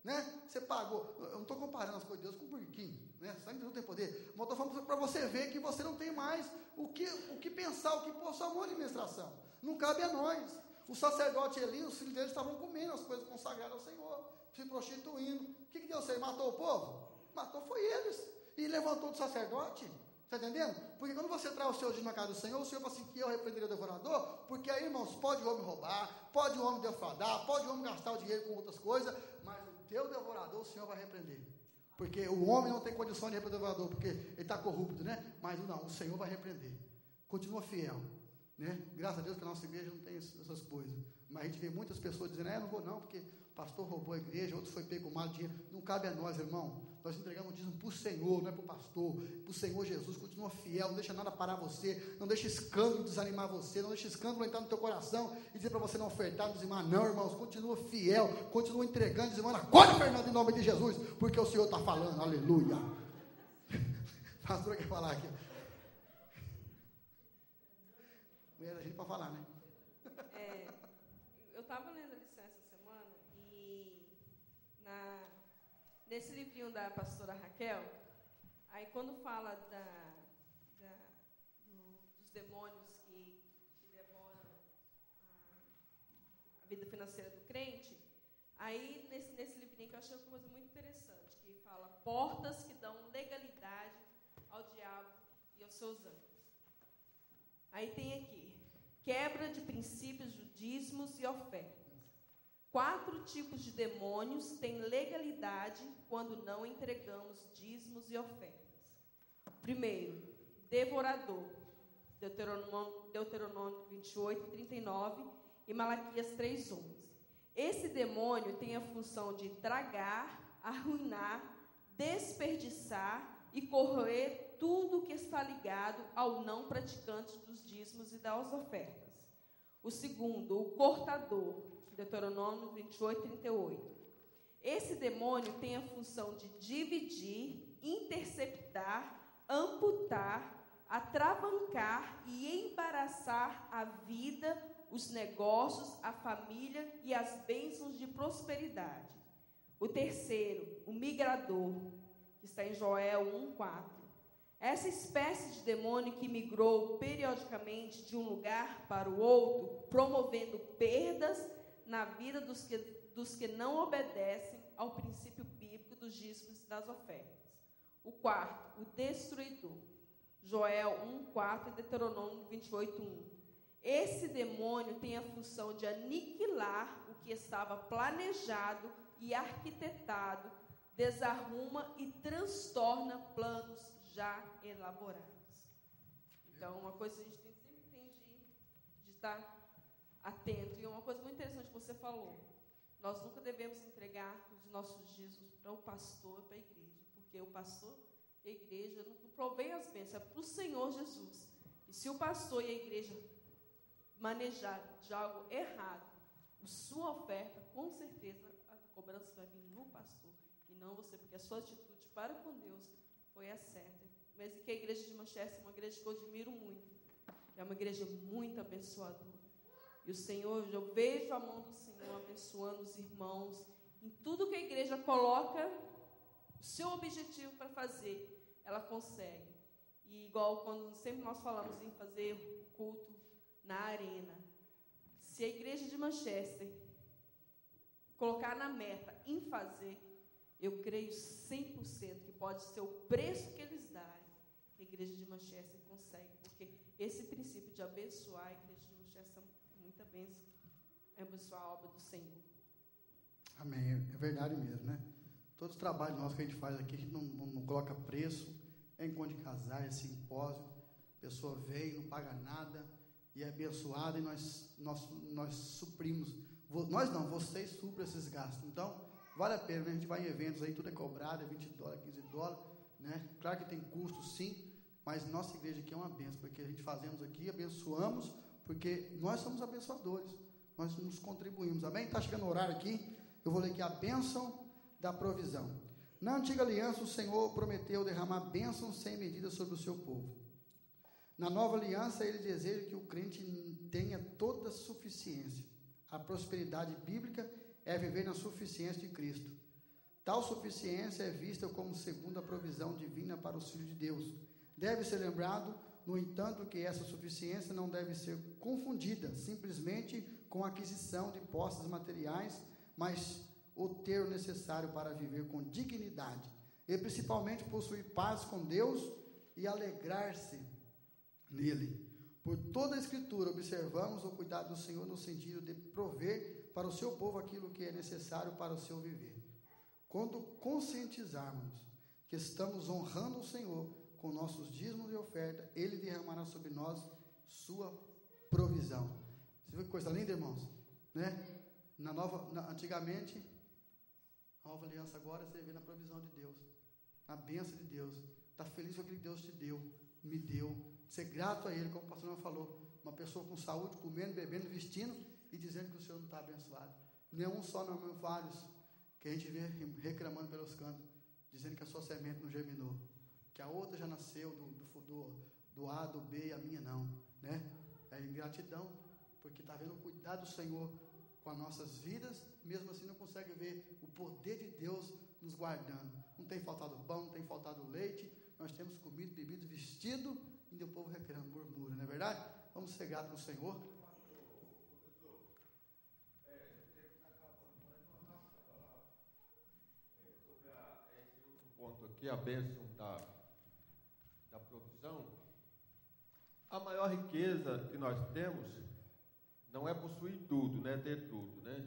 Né? Você pagou. Eu não estou comparando as coisas de Deus com o Burger King. Né? Sangue de Deus não tem poder. Mas estou falando para você ver que você não tem mais o que pensar, o que pôr sua mão na administração. Não cabe a nós. O sacerdote Eli, os filhos deles estavam comendo as coisas consagradas ao Senhor, se prostituindo. O que Deus fez? Matou o povo? Matou foi eles. E levantou do sacerdote. Está entendendo? Porque quando você traz o seu dízimo na casa do Senhor, o Senhor fala assim, que eu repreenderei o devorador, porque aí, irmãos, pode o homem roubar, pode o homem defraudar, pode o homem gastar o dinheiro com outras coisas, mas o teu devorador o Senhor vai repreender. Porque o homem não tem condição de repreender o devorador, porque ele está corrupto, né? Mas não, o Senhor vai repreender. Continua fiel. Né? Graças a Deus que a nossa igreja não tem essas coisas, mas a gente vê muitas pessoas dizendo, não vou não, porque o pastor roubou a igreja, outro foi pego mal dinheiro. Não cabe a nós, irmão, nós entregamos o dízimo para o Senhor, não é para o pastor, para o Senhor Jesus. Continua fiel, não deixa nada parar você, não deixa escândalo desanimar você, não deixa escândalo entrar no teu coração e dizer para você não ofertar, não dizimar. Não, irmãos, continua fiel, continua entregando, dizimando. Acorda, Fernando, em nome de Jesus, porque o Senhor está falando, aleluia. A pastora quer falar aqui. A gente para falar, né? Eu estava lendo a lição essa semana e nesse livrinho da pastora Raquel, aí quando fala dos demônios que devoram a vida financeira do crente, aí nesse livrinho que eu achei uma coisa muito interessante, que fala portas que dão legalidade ao diabo e aos seus anjos. Aí tem aqui, quebra de princípios de dízimos e ofertas. 4 tipos de demônios têm legalidade quando não entregamos dízimos e ofertas. Primeiro, devorador, Deuteronômio 28, 39 e Malaquias 3:11. Esse demônio tem a função de tragar, arruinar, desperdiçar e corroer tudo que está ligado ao não praticante dos dízimos e das ofertas. O segundo, o cortador, Deuteronômio 28, 38. Esse demônio tem a função de dividir, interceptar, amputar, atravancar e embaraçar a vida, os negócios, a família e as bênçãos de prosperidade. O terceiro, o migrador, que está em Joel 1:4. Essa espécie de demônio que migrou periodicamente de um lugar para o outro, promovendo perdas na vida dos que não obedecem ao princípio bíblico dos dízimos e das ofertas. O quarto, o destruidor, Joel 1:4 e Deuteronômio 28:1. Esse demônio tem a função de aniquilar o que estava planejado e arquitetado, desarruma e transtorna planos já elaborados. Então, uma coisa que a gente sempre tem de estar atento. E uma coisa muito interessante que você falou, nós nunca devemos entregar os nossos dízimos para o pastor e para a igreja, porque o pastor e a igreja não provém as bênçãos, é para o Senhor Jesus. E se o pastor e a igreja manejar de algo errado, a sua oferta, com certeza a cobrança vai vir no pastor e não você, porque a sua atitude para com Deus foi a certa. Mas que a igreja de Manchester é uma igreja que eu admiro muito, é uma igreja muito abençoadora. E o Senhor, eu vejo a mão do Senhor abençoando os irmãos, em tudo que a igreja coloca, o seu objetivo para fazer, ela consegue. E igual quando sempre nós falamos em fazer o culto na arena, se a igreja de Manchester colocar na meta em fazer, eu creio 100% que pode ser o preço que eles darem, que a igreja de Manchester consegue, porque esse princípio de abençoar a igreja de Manchester é muita bênção, é abençoar a obra do Senhor. Amém, é verdade mesmo, né? Todo o trabalho nosso que a gente faz aqui, a gente não coloca preço, é encontro de casais, é simpósio, a pessoa vem, não paga nada, e é abençoada, e nós suprimos, nós não, vocês suprem esses gastos. Então, vale a pena, né? A gente vai em eventos aí, tudo é cobrado, é $20, $15, né? Claro que tem custo sim, mas nossa igreja aqui é uma bênção, porque a gente fazemos aqui, abençoamos, porque nós somos abençoadores, nós nos contribuímos, amém? Está chegando o horário aqui, eu vou ler aqui a bênção da provisão. Na antiga aliança, o Senhor prometeu derramar bênçãos sem medida sobre o seu povo. Na nova aliança, ele deseja que o crente tenha toda a suficiência. A prosperidade bíblica é viver na suficiência de Cristo. Tal suficiência é vista como segunda provisão divina para os filhos de Deus. Deve ser lembrado, no entanto, que essa suficiência não deve ser confundida simplesmente com a aquisição de posses materiais, mas o ter o necessário para viver com dignidade e principalmente possuir paz com Deus e alegrar-se nele. Por toda a Escritura observamos o cuidado do Senhor no sentido de prover para o seu povo aquilo que é necessário para o seu viver. Quando conscientizarmos que estamos honrando o Senhor com nossos dízimos e oferta, Ele derramará sobre nós sua provisão. Você viu que coisa linda, irmãos? Né? Antigamente, a nova aliança agora você vê na provisão de Deus, na bênção de Deus. Está feliz com aquilo que Deus te deu, me deu. Ser grato a Ele, como o pastor não falou. Uma pessoa com saúde, comendo, bebendo, vestindo e dizendo que o Senhor não está abençoado. Nenhum só, não, vários que a gente vê reclamando pelos cantos, dizendo que a sua semente não germinou, que a outra já nasceu do A, do B e a minha não, né? É ingratidão, porque está vendo o cuidado do Senhor com as nossas vidas, mesmo assim não consegue ver o poder de Deus nos guardando. Não tem faltado pão, não tem faltado leite, nós temos comido, bebido, vestido, e o povo reclama, murmura, não é verdade? Vamos ser gratos ao Senhor. Ponto aqui, a bênção da provisão. A maior riqueza que nós temos não é possuir tudo, né? Ter tudo, né?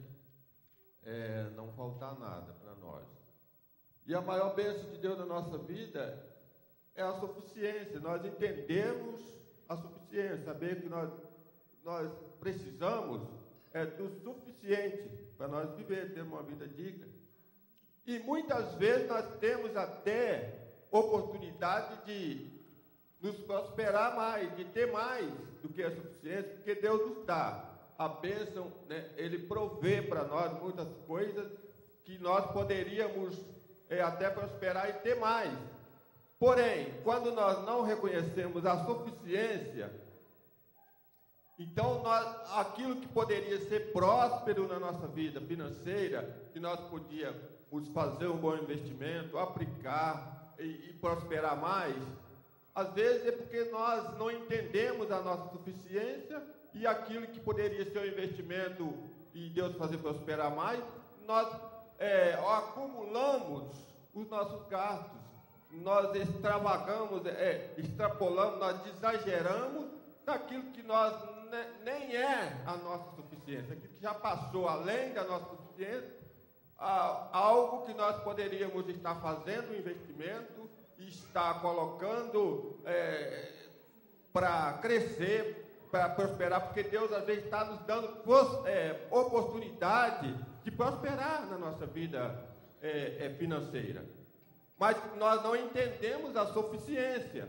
É não faltar nada para nós. E a maior bênção de Deus na nossa vida é a suficiência. Nós entendemos a suficiência, saber que nós precisamos do suficiente para nós viver, ter uma vida digna. E muitas vezes nós temos até oportunidade de nos prosperar mais, de ter mais do que a suficiência, porque Deus nos dá a bênção, né? Ele provê para nós muitas coisas que nós poderíamos até prosperar e ter mais. Porém, quando nós não reconhecemos a suficiência, então aquilo que poderia ser próspero na nossa vida financeira, que nós podíamos fazer um bom investimento, aplicar e prosperar mais, às vezes é porque nós não entendemos a nossa suficiência e aquilo que poderia ser um investimento e Deus fazer prosperar mais, nós acumulamos os nossos gastos, nós extravagamos, extrapolamos, nós exageramos naquilo que nós nem é a nossa suficiência, aquilo que já passou além da nossa suficiência, algo que nós poderíamos estar fazendo um investimento, estar colocando para crescer, para prosperar, porque Deus às vezes está nos dando oportunidade de prosperar na nossa vida financeira. Mas nós não entendemos a suficiência.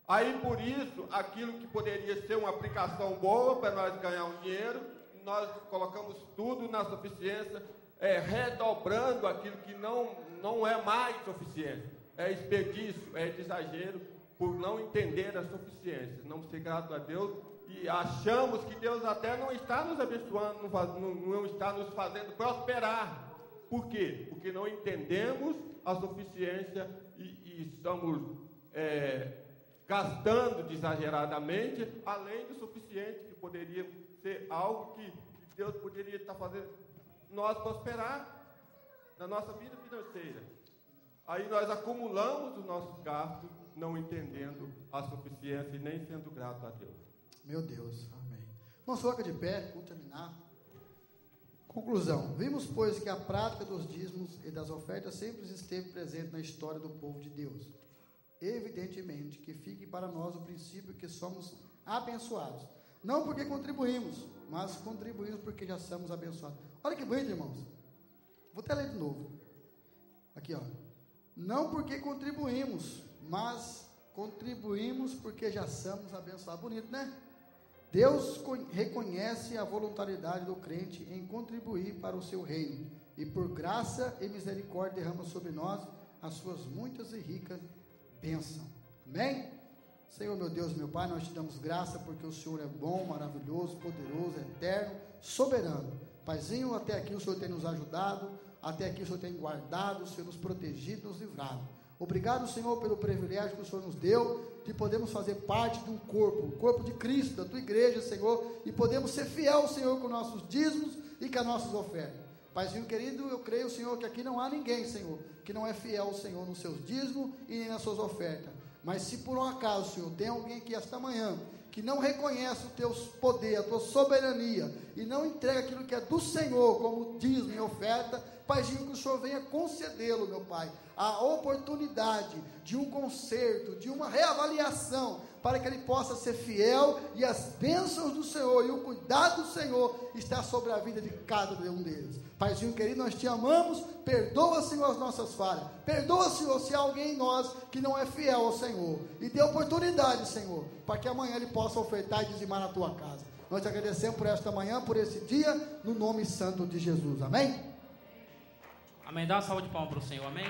Aí, por isso, aquilo que poderia ser uma aplicação boa para nós ganhar um dinheiro, nós colocamos tudo na suficiência, redobrando aquilo que não é mais suficiência. É desperdício, é exagero, por não entender a suficiência, não ser grato a Deus, e achamos que Deus até não está nos abençoando, não está nos fazendo prosperar. Por quê? Porque não entendemos a suficiência e estamos gastando exageradamente, além do suficiente, que poderia ser algo que Deus poderia estar fazendo nós prosperar na nossa vida financeira. Aí nós acumulamos os nossos gastos, não entendendo a suficiência e nem sendo grato a Deus. Meu Deus, amém. Não se coloca de pé, vamos terminar. Conclusão. Vimos, pois, que a prática dos dízimos e das ofertas sempre esteve presente na história do povo de Deus. Evidentemente que fique para nós o princípio que somos abençoados. Não porque contribuímos, mas contribuímos porque já somos abençoados. Olha que bonito, irmãos. Vou até ler de novo. Aqui, ó. Não porque contribuímos, mas contribuímos porque já somos abençoados. Bonito, né? Deus reconhece a voluntariedade do crente em contribuir para o seu reino, e por graça e misericórdia derrama sobre nós as suas muitas e ricas bênçãos. Amém? Senhor, meu Deus, meu Pai, nós te damos graça porque o Senhor é bom, maravilhoso, poderoso, eterno, soberano. Paizinho, até aqui o Senhor tem nos ajudado, até aqui o Senhor tem guardado, o Senhor nos protegido, nos livrado. Obrigado, Senhor, pelo privilégio que o Senhor nos deu de podermos fazer parte de um corpo, o corpo de Cristo, da tua igreja, Senhor, e podemos ser fiel, Senhor, com nossos dízimos e com as nossas ofertas. Paizinho querido, eu creio, Senhor, que aqui não há ninguém, Senhor, que não é fiel, Senhor, nos seus dízimos e nem nas suas ofertas. Mas se por um acaso, Senhor, tem alguém aqui esta manhã que não reconhece o teu poder, a tua soberania, e não entrega aquilo que é do Senhor, como dízimo e oferta, Paizinho, que o Senhor venha concedê-lo, meu Pai, a oportunidade de um conserto, de uma reavaliação, para que ele possa ser fiel, e as bênçãos do Senhor e o cuidado do Senhor está sobre a vida de cada um deles. Paizinho querido, nós te amamos, perdoa, Senhor, as nossas falhas, perdoa, Senhor, se há alguém em nós que não é fiel ao Senhor, e dê oportunidade, Senhor, para que amanhã ele possa ofertar e dizimar na tua casa. Nós te agradecemos por esta manhã, por esse dia, no nome santo de Jesus, amém? Amém, dá uma salva de palmas para o Senhor, amém?